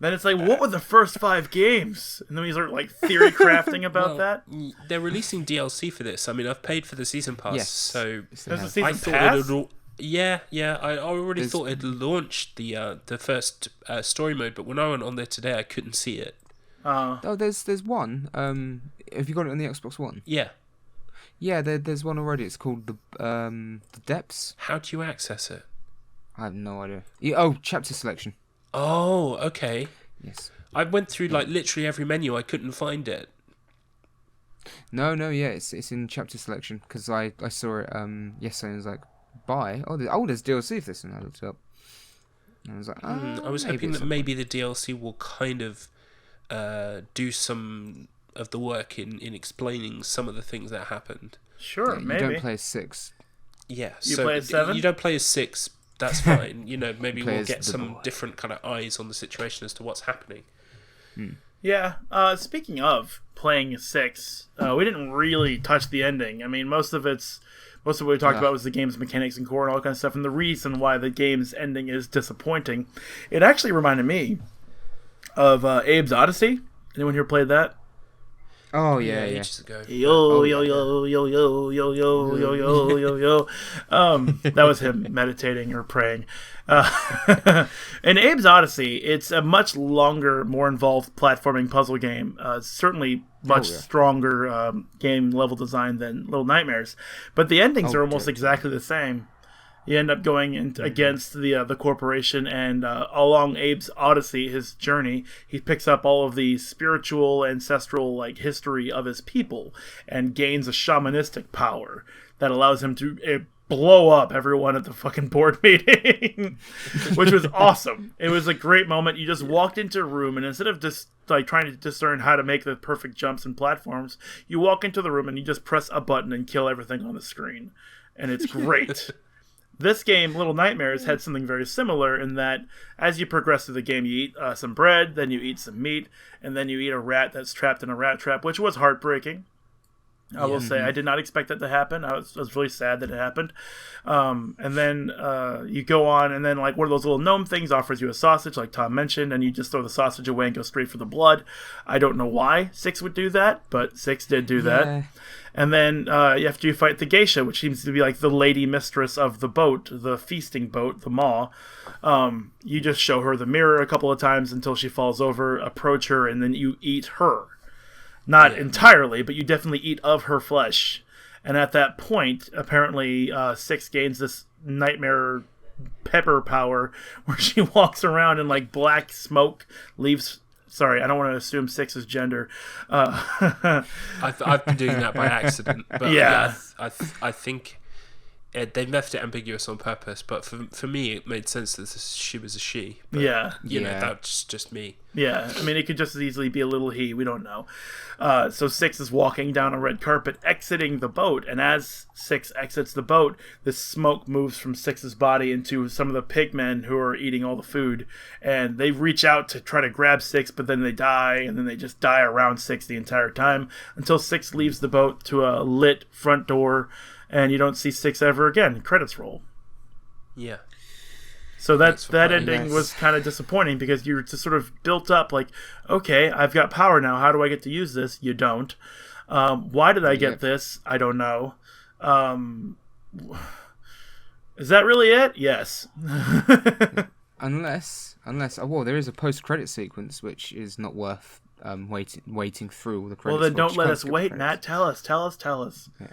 then it's like, what were the first 5 games? And then we start like theory crafting about that. They're releasing DLC for this. I mean, I've paid for the season pass, Yes. so There's a I season thought pass? it would. Yeah. I already thought it launched the first story mode, but when I went on there today, I couldn't see it. Oh, there's one. Have you got it on the Xbox One? Yeah. Yeah, there's one already. It's called the Depths. How do you access it? I have no idea. Oh, chapter selection. Oh, okay. Yes. I went through like literally every menu. I couldn't find it. No, yeah, it's in chapter selection because I saw it yesterday and was like, buy. There's DLC for this, and I looked it up. And I was like, I was hoping that maybe the DLC will kind of do some of the work in explaining some of the things that happened. Sure, you maybe. don't play as 6. Yeah, You so play as 7? You don't play as 6. That's fine. You know, maybe Play we'll as get the some boy. different kind of eyes on the situation as to what's happening. Yeah. Speaking of playing 6, we didn't really touch the ending. I mean, most of what we talked about was the game's mechanics and core and all that kind of stuff, and the reason why the game's ending is disappointing. It actually reminded me of Abe's Odyssey. Anyone here played that? Oh yeah. Ages ago. Yo, yo, yo, yo, yo, yo, yo, yo, yo, yo, yo. That was him meditating or praying. In Abe's Odyssey, it's a much longer, more involved platforming puzzle game. Certainly much stronger game level design than Little Nightmares. But the endings are almost exactly the same. You end up going against the corporation, and along Abe's Odyssey, his journey, he picks up all of the spiritual, ancestral like history of his people, and gains a shamanistic power that allows him to blow up everyone at the fucking board meeting, which was awesome. It was a great moment. You just walked into a room, and instead of just like trying to discern how to make the perfect jumps and platforms, you walk into the room and you just press a button and kill everything on the screen, and it's great. This game, Little Nightmares, had something very similar in that as you progress through the game, you eat some bread, then you eat some meat, and then you eat a rat that's trapped in a rat trap, which was heartbreaking. I will say, I did not expect that to happen. I was really sad that it happened. And then you go on, and then like one of those little gnome things offers you a sausage, like Tom mentioned, and you just throw the sausage away and go straight for the blood. I don't know why 6 would do that, but 6 did do that. Yeah. And then after you fight the geisha, which seems to be like the lady mistress of the boat, the feasting boat, the maw, you just show her the mirror a couple of times until she falls over, approach her, and then you eat her. Not entirely, but you definitely eat of her flesh. And at that point, apparently 6 gains this nightmare pepper power where she walks around and like black smoke leaves... Sorry, I don't want to assume 6 is gender. I've been doing that by accident. But Yeah. I think They've left it ambiguous on purpose, but for me, it made sense that she was a she. But, Yeah. you know, that's just me. Yeah, I mean, it could just as easily be a little he. We don't know. So 6 is walking down a red carpet, exiting the boat, and as 6 exits the boat, the smoke moves from 6's body into some of the pigmen who are eating all the food, and they reach out to try to grab 6, but then they die, and then they just die around 6 the entire time, until 6 leaves the boat to a lit front door, and you don't see 6 ever again. Credits roll. Yeah. So that ending was kind of disappointing because you were just sort of built up like, okay, I've got power now. How do I get to use this? You don't. Why did I get this? I don't know. Is that really it? Yes. Unless, well, there is a post-credit sequence which is not worth waiting through all the credits. Well, then don't let us wait, Matt. Tell us. Okay.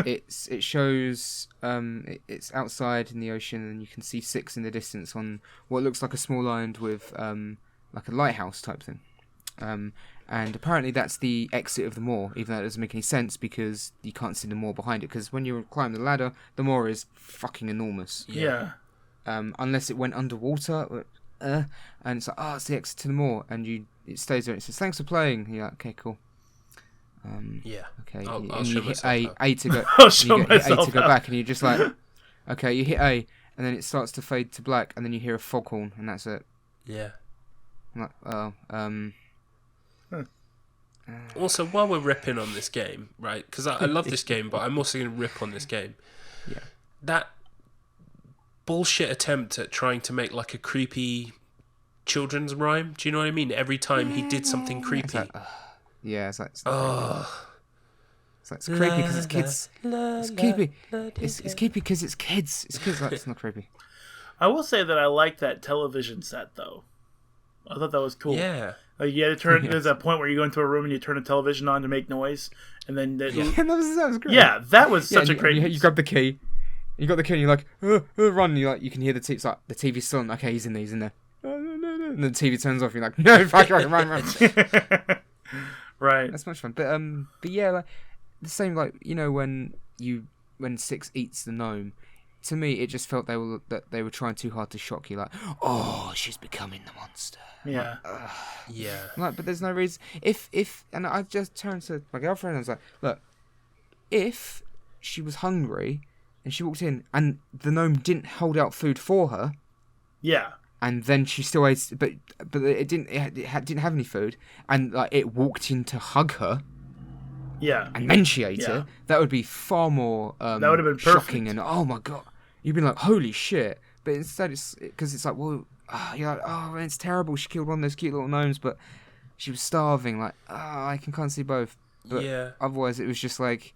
It shows it's outside in the ocean, and you can see 6 in the distance on what looks like a small island with like a lighthouse type thing. And apparently that's the exit of the moor, even though it doesn't make any sense because you can't see the moor behind it. Because when you climb the ladder, the moor is fucking enormous. Yeah. Unless it went underwater, and it's like, it's the exit to the moor, and it stays there. And it says, "Thanks for playing." And you're like, "Okay, cool." Yeah. Okay. I'll and show you hit myself A to go. I'll show hit myself A to go out. back, and you're just like, okay. You hit A, and then it starts to fade to black, and then you hear a foghorn, and that's it. Yeah. I'm like, Also, while we're ripping on this game, right? Because I love this game, but I'm also going to rip on this game. Yeah. That bullshit attempt at trying to make like a creepy children's rhyme. Do you know what I mean? Every time he did something creepy. It's like, it's like, it's creepy because it's kids. It's creepy. It's creepy because it's kids. It's kids. Like, it's not creepy. I will say that I like that television set, though. I thought that was cool. Yeah. Like you had to turn. There's a point where you go into a room and you turn a television on to make noise, and then that was great. Yeah, that was such a great. You grab the key. You got the key, and you're like, run. And you can hear the TV. It's like the TV's still on. Okay, he's in there. He's in there. No. And the TV turns off. You're like, no, fuck, run. Right. That's much fun. But yeah, like the same. Like when 6 eats the gnome. To me, it just felt that they were trying too hard to shock you. Like, she's becoming the monster. Yeah. Yeah. Like, but there's no reason. And I just turned to my girlfriend and I was like, look, if she was hungry and she walked in and the gnome didn't hold out food for her, yeah, and then she still ate, but it didn't have any food, and like it walked in to hug her. Yeah. And then she ate it. That would be far more that would have been shocking perfect. and oh my god, you'd be like, holy shit. But instead, it's because it's like, well, you're like, oh, man, it's terrible. She killed one of those cute little gnomes, but she was starving. Like, I can't see both. But yeah. Otherwise, it was just like,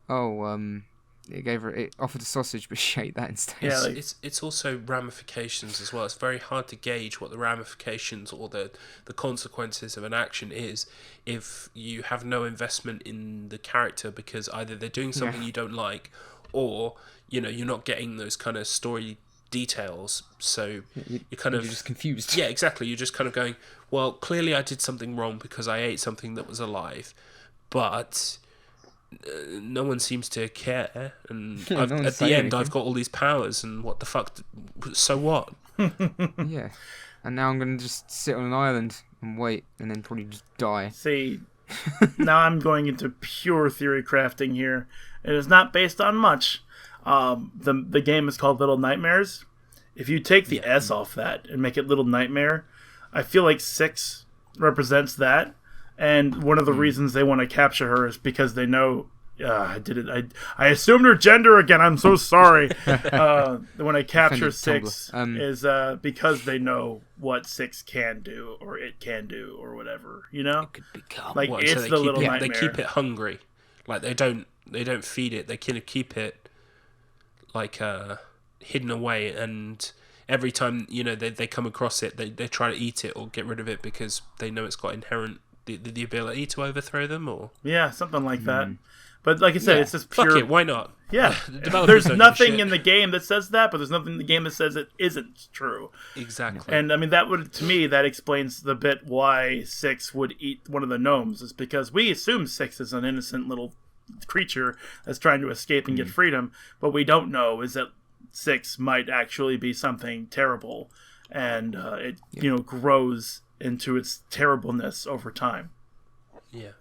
it offered a sausage, but she ate that instead. Yeah, like, it's also ramifications as well. It's very hard to gauge what the ramifications or the consequences of an action is if you have no investment in the character because either they're doing something you don't like or you're not getting those kind of story details, so you're just confused. Yeah, exactly. You're just kind of going, well, clearly I did something wrong because I ate something that was alive, but no one seems to care, and at the end I've got all these powers, and what the fuck, so what? Yeah, and now I'm going to just sit on an island and wait, and then probably just die. See, now I'm going into pure theory crafting here. It is not based on much. The game is called Little Nightmares. If you take the S off that and make it Little Nightmare, I feel like 6 represents that. And one of the reasons they want to capture her is because they know I did it. I assumed her gender again. I'm so sorry. When I capture 6 is because they know what 6 can do or it can do or whatever. It could become like it's the Little Nightmare. They keep it hungry. Like they don't feed it. They kind of keep it like hidden away, and every time they come across it, they try to eat it or get rid of it because they know it's got inherent the ability to overthrow them, or something like that. But like I said, it's just pure. Fuck it, why not? Yeah, there's nothing in the game that says that, but there's nothing in the game that says it isn't true. Exactly. And I mean, that explains the bit why 6 would eat one of the gnomes, is because we assume 6 is an innocent little creature that's trying to escape and get freedom. What we don't know is that 6 might actually be something terrible, and it grows into its terribleness over time. Yeah.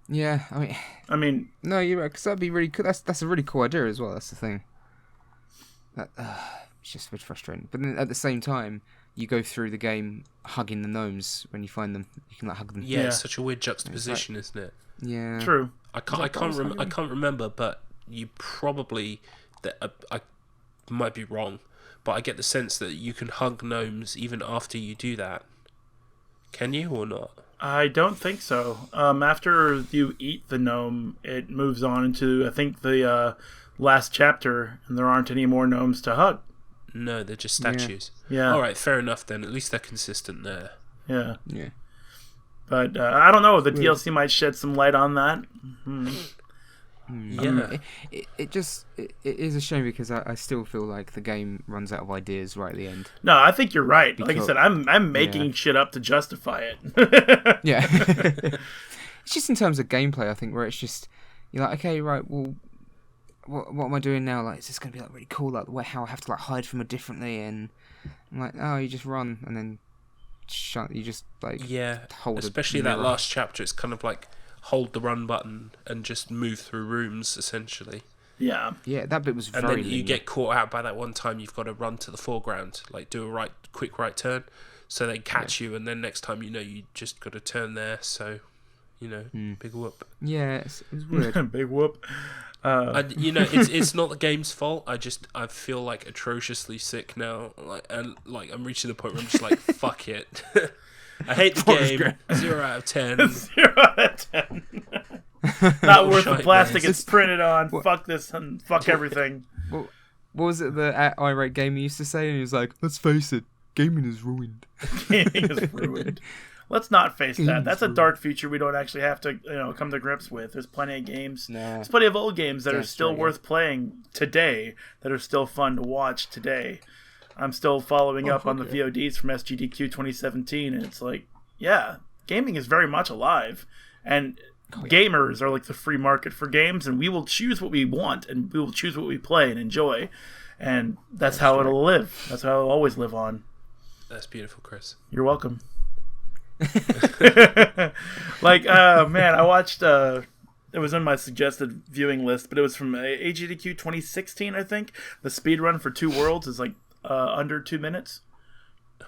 Yeah, I mean, no, you're right, because that'd be really cool. That's a really cool idea as well. That's the thing. That it's just a bit frustrating. But then at the same time, you go through the game hugging the gnomes when you find them. You can like hug them. Yeah, it's such a weird juxtaposition, isn't it? Yeah. true. I can't remember, but you probably I might be wrong, but I get the sense that you can hug gnomes even after you do that. Can you or not? I don't think so. After you eat the gnome, it moves on into, I think, the last chapter, and there aren't any more gnomes to hug. No, they're just statues. Yeah. All right, fair enough then. At least they're consistent there. Yeah. Yeah. But I don't know. The DLC might shed some light on that. Yeah. It is a shame because I still feel like the game runs out of ideas right at the end. No, I think you're right. Like I Because- said, I'm making shit up to justify it. Yeah. It's just in terms of gameplay, I think, where it's just you're like, okay, right, well, what am I doing now? Like, is this gonna be like really cool? Like, how I have to like hide from it differently, and I'm like, oh, you just run and then you just like hold. Especially that last chapter, it's kind of like hold the run button and just move through rooms essentially. Yeah. Yeah, that bit was very. And then you linear. get caught out by that one time. You've got to run to the foreground, like do a quick right turn, so they catch you, and then next time you just got to turn there. So, big whoop. Yeah, it's weird. Big whoop. It's not the game's fault. I feel like atrociously sick now. I'm reaching the point where I'm just like, fuck it. I hate the game. 0 out of 10. 0 out of 10. Not worth the Shite, plastic man. it's printed on. Fuck this and fuck everything. What was it the irate gamer used to say? And he was like, "Let's face it, gaming is ruined." Gaming is ruined. Let's not face that. That's a dark future we don't actually have to, come to grips with. There's plenty of games. There's plenty of old games that are still worth playing today, that are still fun to watch today. I'm still following up on the VODs from SGDQ 2017, and it's like, yeah, gaming is very much alive. And gamers are like the free market for games, and we will choose what we want, and we will choose what we play and enjoy. And that's how it'll live. That's how it'll always live on. That's beautiful, Chris. You're welcome. Man, I watched it was on my suggested viewing list, but it was from AGDQ 2016, I think. The speedrun for Two Worlds is like under 2 minutes.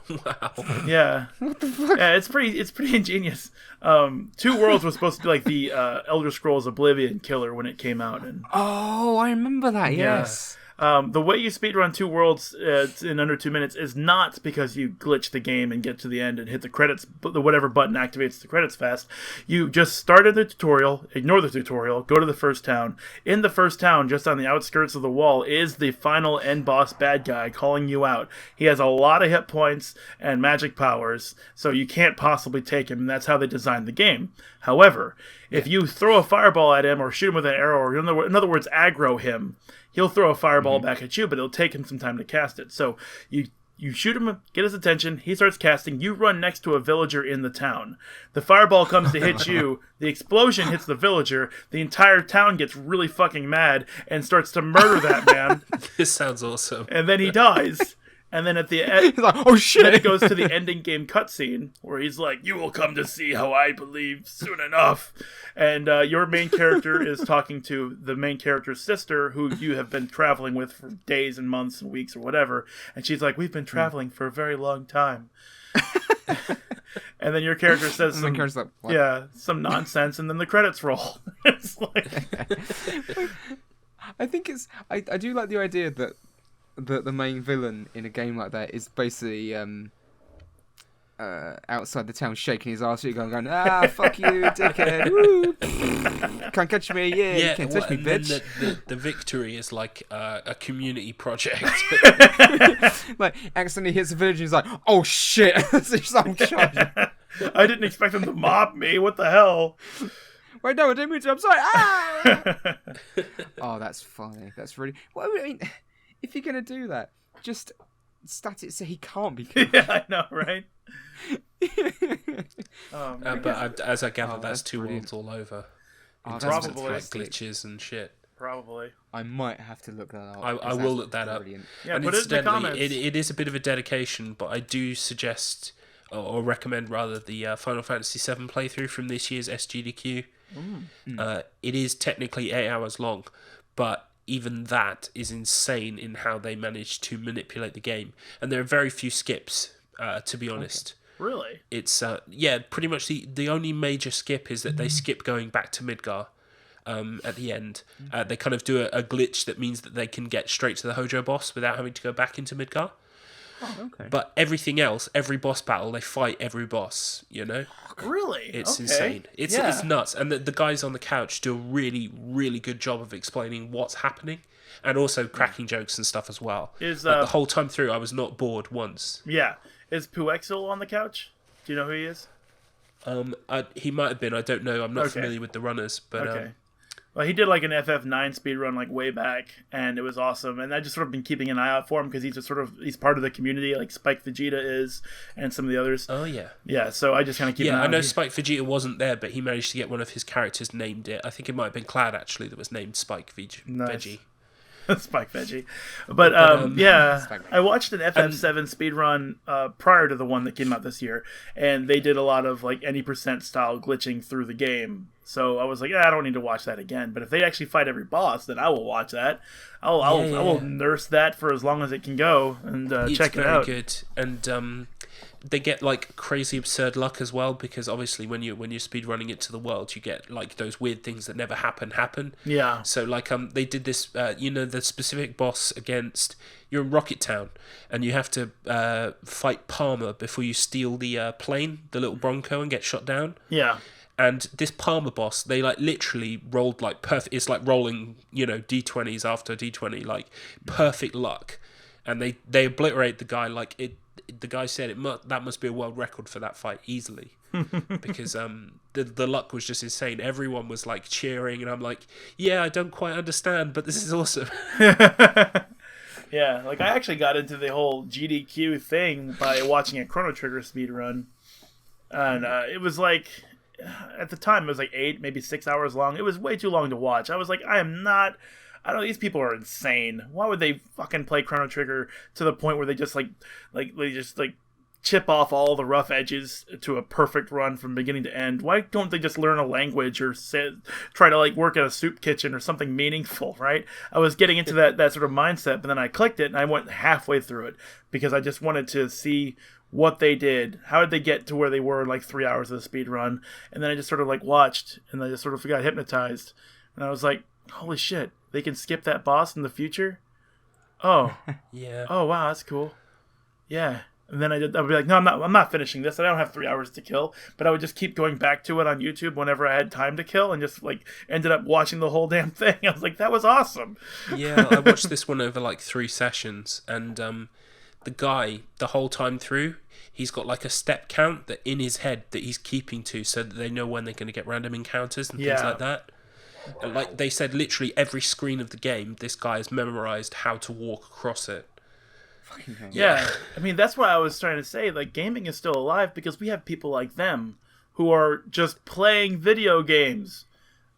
Wow. Yeah. What the fuck? Yeah, it's pretty ingenious. Two Worlds was supposed to be like the Elder Scrolls Oblivion killer when it came out, and Oh, I remember that. Yeah. Yes. the way you speedrun Two Worlds in under 2 minutes is not because you glitch the game and get to the end and hit the credits, whatever button activates the credits fast. You just started the tutorial, ignore the tutorial, go to the first town. In the first town, just on the outskirts of the wall, is the final end boss bad guy calling you out. He has a lot of hit points and magic powers, so you can't possibly take him, and that's how they designed the game. However, if you throw a fireball at him or shoot him with an arrow, or in other words, aggro him, he'll throw a fireball back at you, but it'll take him some time to cast it. So you shoot him, get his attention, he starts casting, you run next to a villager in the town. The fireball comes to hit you, the explosion hits the villager, the entire town gets really fucking mad and starts to murder that man. This sounds awesome. And then he dies. And then at the end, He's like, oh shit! then it goes to the ending game cutscene where he's like, "You will come to see how I believe soon enough." And your main character is talking to the main character's sister, who you have been traveling with for days and months and weeks or whatever. And she's like, "We've been traveling for a very long time." And then your character says some, like, what? some nonsense, and then the credits roll. It's like, I think it's. I do like the idea that the main villain in a game like that is basically outside the town shaking his ass at you, going, ah, fuck you, dickhead, woo, can't catch me, you can't touch me, bitch. The victory is like a community project. Like, accidentally hits a village and he's like, oh shit, it's just I'm charging. I didn't expect him to mob me, what the hell? Wait, no, I didn't mean to, I'm sorry, ah! Oh, that's funny, that's really, well, I mean, if you're going to do that, just stat it so he can't be killed. Yeah, I know, right? But as I gather, that's Two brilliant. Worlds all over. Oh, terms of probably. like glitches and shit. Probably. I might have to look that up. I will look that up. Yeah, And put it in the incidentally, comments. it is a bit of a dedication, but I do suggest, or recommend rather, the Final Fantasy VII playthrough from this year's SGDQ. It is technically 8 hours long, but even that is insane in how they managed to manipulate the game. And there are very few skips, to be honest. Really? It's, pretty much the only major skip is that they skip going back to Midgar. At the end, they kind of do a glitch that means that they can get straight to the Hojo boss without having to go back into Midgar. Oh, okay. But everything else, every boss battle, they fight every boss, you know? Really? It's Okay. insane. It's Yeah. nuts. And the guys on the couch do a really, really good job of explaining what's happening and also cracking jokes and stuff as well. Is Like, the whole time through, I was not bored once. Yeah. Is Puexil on the couch? Do you know who he is? He might have been, I don't know. I'm not Okay. familiar with the runners, but Okay. Well, he did like an FF9 speedrun like way back, and it was awesome. And I just sort of been keeping an eye out for him because he's part of the community, like Spike Vegeta is, and some of the others. oh yeah. Yeah, so I just kind of keep an eye Yeah, I on know him. Spike Vegeta wasn't there, but he managed to get one of his characters named it. I think it might have been Cloud, actually, that was named Spike Nice. Veggie. Spike Veggie. But yeah, I watched an FF7 speedrun prior to the one that came out this year, and they did a lot of like any percent style glitching through the game. So I was like, I don't need to watch that again. But if they actually fight every boss, then I will watch that. I will nurse that for as long as it can go and check it out. It's very good, and they get like crazy absurd luck as well, because obviously when you're speedrunning it to the world, you get like those weird things that never happen. Yeah. So like they did this, the specific boss against, you're in Rocket Town, and you have to fight Palmer before you steal the plane, the little Bronco, and get shot down. Yeah. And this Palmer boss, they like literally rolled like perfect. It's like rolling, d20s after d20, like perfect luck. And they obliterate the guy. Like the guy said that must be a world record for that fight easily, because the luck was just insane. Everyone was like cheering, and I'm like, yeah, I don't quite understand, but this is awesome. Yeah, like I actually got into the whole GDQ thing by watching a Chrono Trigger speedrun, and it was like, at the time it was like 8, maybe 6 hours long. It was way too long to watch. I was like, I don't know, these people are insane. Why would they fucking play Chrono Trigger to the point where they just like chip off all the rough edges to a perfect run from beginning to end? Why don't they just learn a language or try to like work at a soup kitchen or something meaningful, right? I was getting into that sort of mindset, but then I clicked it and I went halfway through it because I just wanted to see what they did. How did they get to where they were in like 3 hours of the speed run? And then I just sort of like watched, and I just sort of got hypnotized. And I was like, holy shit, they can skip that boss in the future? Oh. Yeah. Oh, wow, that's cool. Yeah. And then I'd be like, no, I'm not finishing this. I don't have 3 hours to kill. But I would just keep going back to it on YouTube whenever I had time to kill, and just like ended up watching the whole damn thing. I was like, that was awesome. Yeah, I watched this one over like 3 sessions, and the guy, the whole time through, he's got like a step count that in his head that he's keeping to, so that they know when they're going to get random encounters and things like that. And like they said, literally every screen of the game, this guy has memorized how to walk across it. Yeah, I mean, that's what I was trying to say. Like, gaming is still alive because we have people like them who are just playing video games.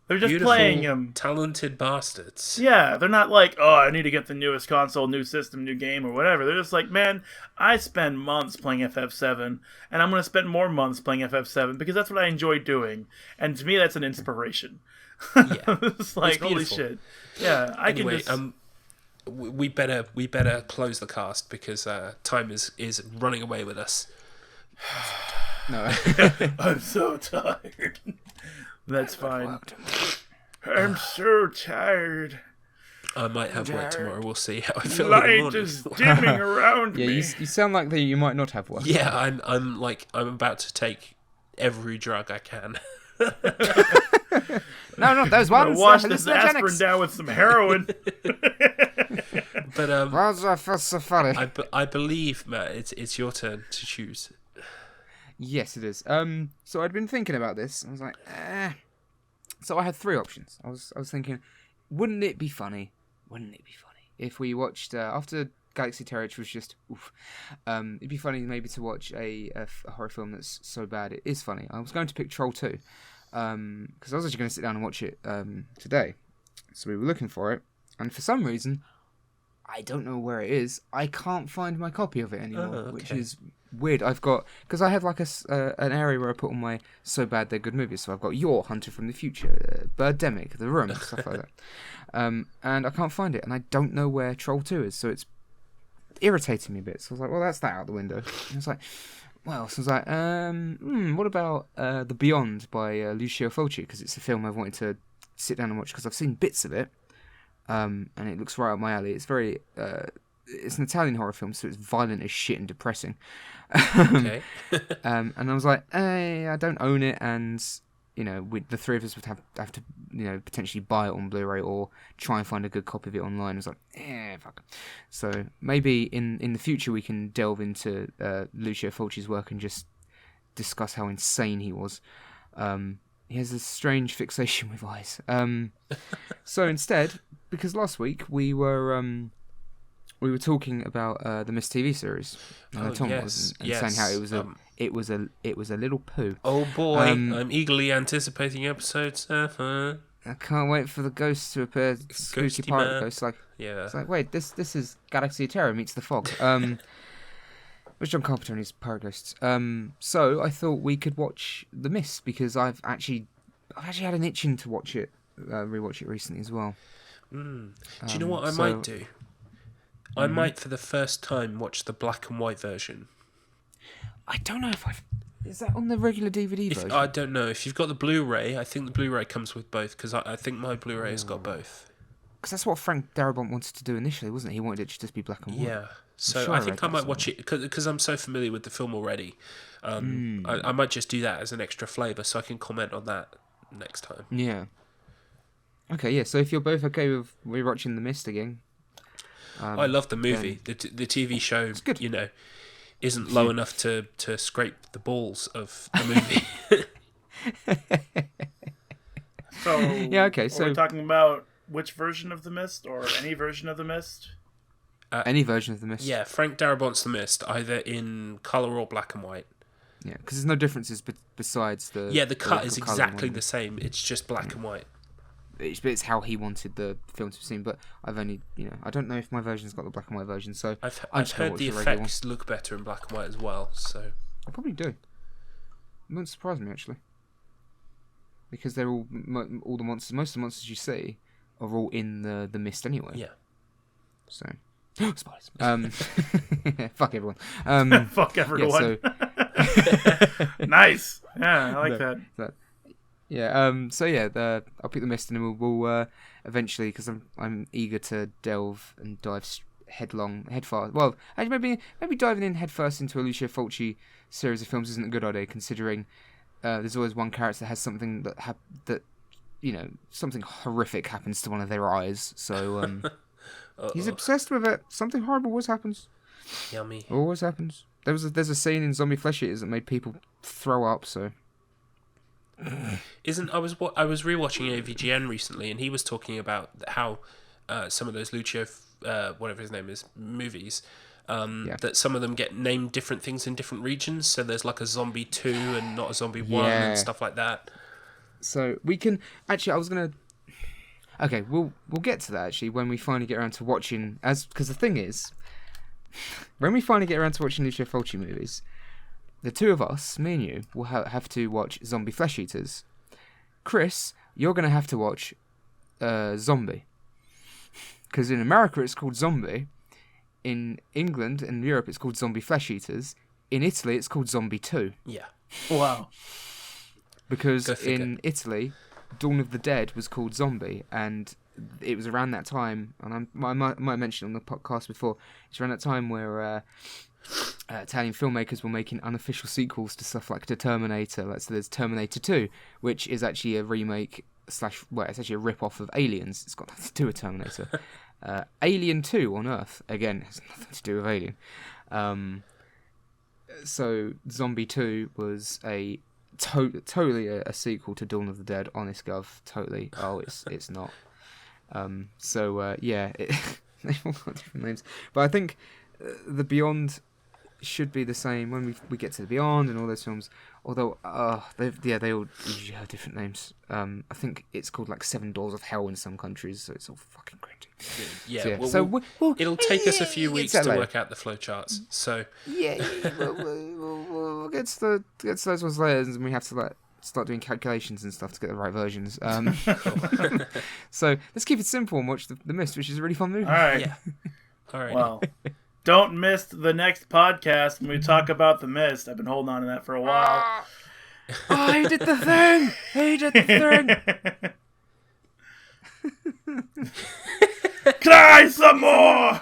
They're just Beautiful, playing them. talented bastards. Yeah, they're not like, oh, I need to get the newest console, new system, new game, or whatever. They're just like, man, I spend months playing FF7, and I'm going to spend more months playing FF7 because that's what I enjoy doing. And to me, that's an inspiration. Yeah. It's like, It's holy beautiful. shit. Yeah, I Anyway, can just... we better close the cast because time is running away with us. No. I'm so tired. That's fine. I'm so tired. I might have work tomorrow. We'll see how I feel in the Light morning. is dimming around Yeah, me. you sound like that you might not have one. Yeah, I'm about to take every drug I can. No, not those ones. Wash this aspirin down with some heroin. But Why does that feel so funny? I believe, Matt, it's your turn to choose. Yes, it is. So I'd been thinking about this. I was like, So I had 3 options. I was thinking, wouldn't it be funny? Wouldn't it be funny if we watched after Galaxy Terror, which was just oof. It'd be funny maybe to watch a horror film that's so bad it is funny. I was going to pick Troll 2. because I was actually going to sit down and watch it today. So we were looking for it, and for some reason, I don't know where it is. I can't find my copy of it anymore, which is weird. I've got, because I have like an area where I put all my so bad they're good movies. So I've got Your Hunter from the Future, Birdemic, The Room, stuff like that. And I can't find it, and I don't know where Troll 2 is, so it's irritating me a bit. So I was like, well, that's that out the window. And I was like, well, so I was like, what about The Beyond by Lucio Fulci? Because it's a film I've wanted to sit down and watch because I've seen bits of it, and it looks right up my alley. It's very, it's an Italian horror film, so it's violent as shit and depressing. Okay. And I was like, I don't own it, and the three of us would have to, potentially buy it on Blu-ray or try and find a good copy of it online. I was like, fuck. So maybe in the future we can delve into Lucio Fulci's work and just discuss how insane he was. He has a strange fixation with eyes. So instead, because last week we were talking about the Mist TV series, and Tom was, and saying how it was a little poo. Oh boy, I'm eagerly anticipating episodes. I can't wait for the ghosts to appear. Spooky pirate ghosts, it's like wait, this is Galaxy of Terror meets The Fog. With John Carpenter and his pirate ghosts. So I thought we could watch The Mist because I've actually had an itching to watch it, rewatch it recently as well. Do you know what I might do? I might, for the first time, watch the black and white version. I don't know if is that on the regular DVD version? I don't know. If you've got the Blu-ray, I think the Blu-ray comes with both, because I think my Blu-ray has got both. Because that's what Frank Darabont wanted to do initially, wasn't it? He wanted it to just be black and white. Yeah. So I think I might watch it, because I'm so familiar with the film already. I might just do that as an extra flavour, so I can comment on that next time. Yeah. Okay, yeah, so if you're both okay with rewatching The Mist again... I love the movie. The TV show, isn't low enough to scrape the balls of the movie. So yeah, okay. So we're talking about which version of The Mist, or any version of The Mist? Any version of The Mist. Yeah, Frank Darabont's The Mist, either in colour or black and white. Yeah, because there's no differences besides the... Yeah, the cut is exactly the same. It's just black and white. It's how he wanted the film to be seen, but I've only, I don't know if my version's got the black and white version, so... I've heard the effects look better in black and white as well, so... I probably do. It wouldn't surprise me, actually. Because they're all the monsters, most of the monsters you see are all in the Mist anyway. Yeah. So... Spiders. Fuck everyone. Fuck everyone. Yeah, so... Nice. Yeah, I like that. Yeah. I'll pick The Mist, and then we'll eventually, because I'm eager to delve and dive headfirst. Well, actually, maybe diving in headfirst into a Lucio Fulci series of films isn't a good idea, considering there's always one character that has something that something horrific happens to one of their eyes. So he's obsessed with it. Something horrible always happens. Yummy. Always happens. There's a scene in Zombie Flesh Eaters that made people throw up. So. I was rewatching AVGN recently, and he was talking about how some of those Lucio, whatever his name is, movies, that some of them get named different things in different regions. So there's like a Zombie 2 and not a Zombie 1 and stuff like that. So we can actually. I was gonna. Okay, we'll get to that actually when we finally get around to watching. Because the thing is, when we finally get around to watching Lucio Fulci movies. The two of us, me and you, will have to watch Zombie Flesh Eaters. Chris, you're going to have to watch Zombie. Because in America it's called Zombie. In England and Europe it's called Zombie Flesh Eaters. In Italy it's called Zombie 2. Yeah. Wow. Because in Italy, Dawn of the Dead was called Zombie. And it was around that time, and I might mention on the podcast before, it's around that time where... Italian filmmakers were making unofficial sequels to stuff like The Terminator. So there's Terminator 2, which is actually a remake it's actually a rip-off of Aliens. It's got nothing to do with Terminator. Alien 2 on Earth, again, has nothing to do with Alien. So Zombie 2 was totally a sequel to Dawn of the Dead, honest gov, totally. Oh, it's not. They've all got different names. But I think The Beyond... should be the same when we get to the Beyond and all those films. Although, they all usually have different names. I think it's called like Seven Doors of Hell in some countries, so it's all fucking cringy. Yeah, So it'll take us a few weeks to later. work out the flowcharts. So we'll get to those ones later, and we have to start doing calculations and stuff to get the right versions. So let's keep it simple and watch The Mist, which is a really fun movie. All right. yeah, all right. Well, don't miss the next podcast when we talk about The Mist. I've been holding on to that for a while. Oh, he did the thing! He did the thing! Cry some more!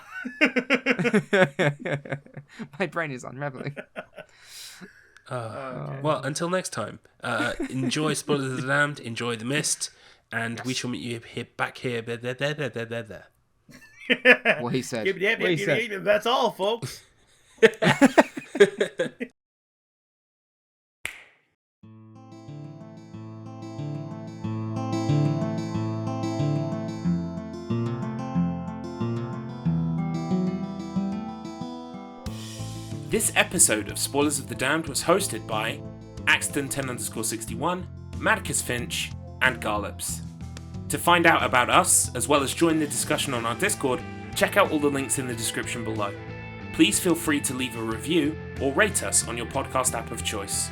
My brain is unraveling. Well, until next time, enjoy Spoilers of the Damned, enjoy The Mist, and we shall meet you back here. There. What he said. That's all, folks. This episode of Spoilers of the Damned was hosted by Axton10_61, Madcus Finch, and Garlops. To find out about us, as well as join the discussion on our Discord, check out all the links in the description below. Please feel free to leave a review or rate us on your podcast app of choice.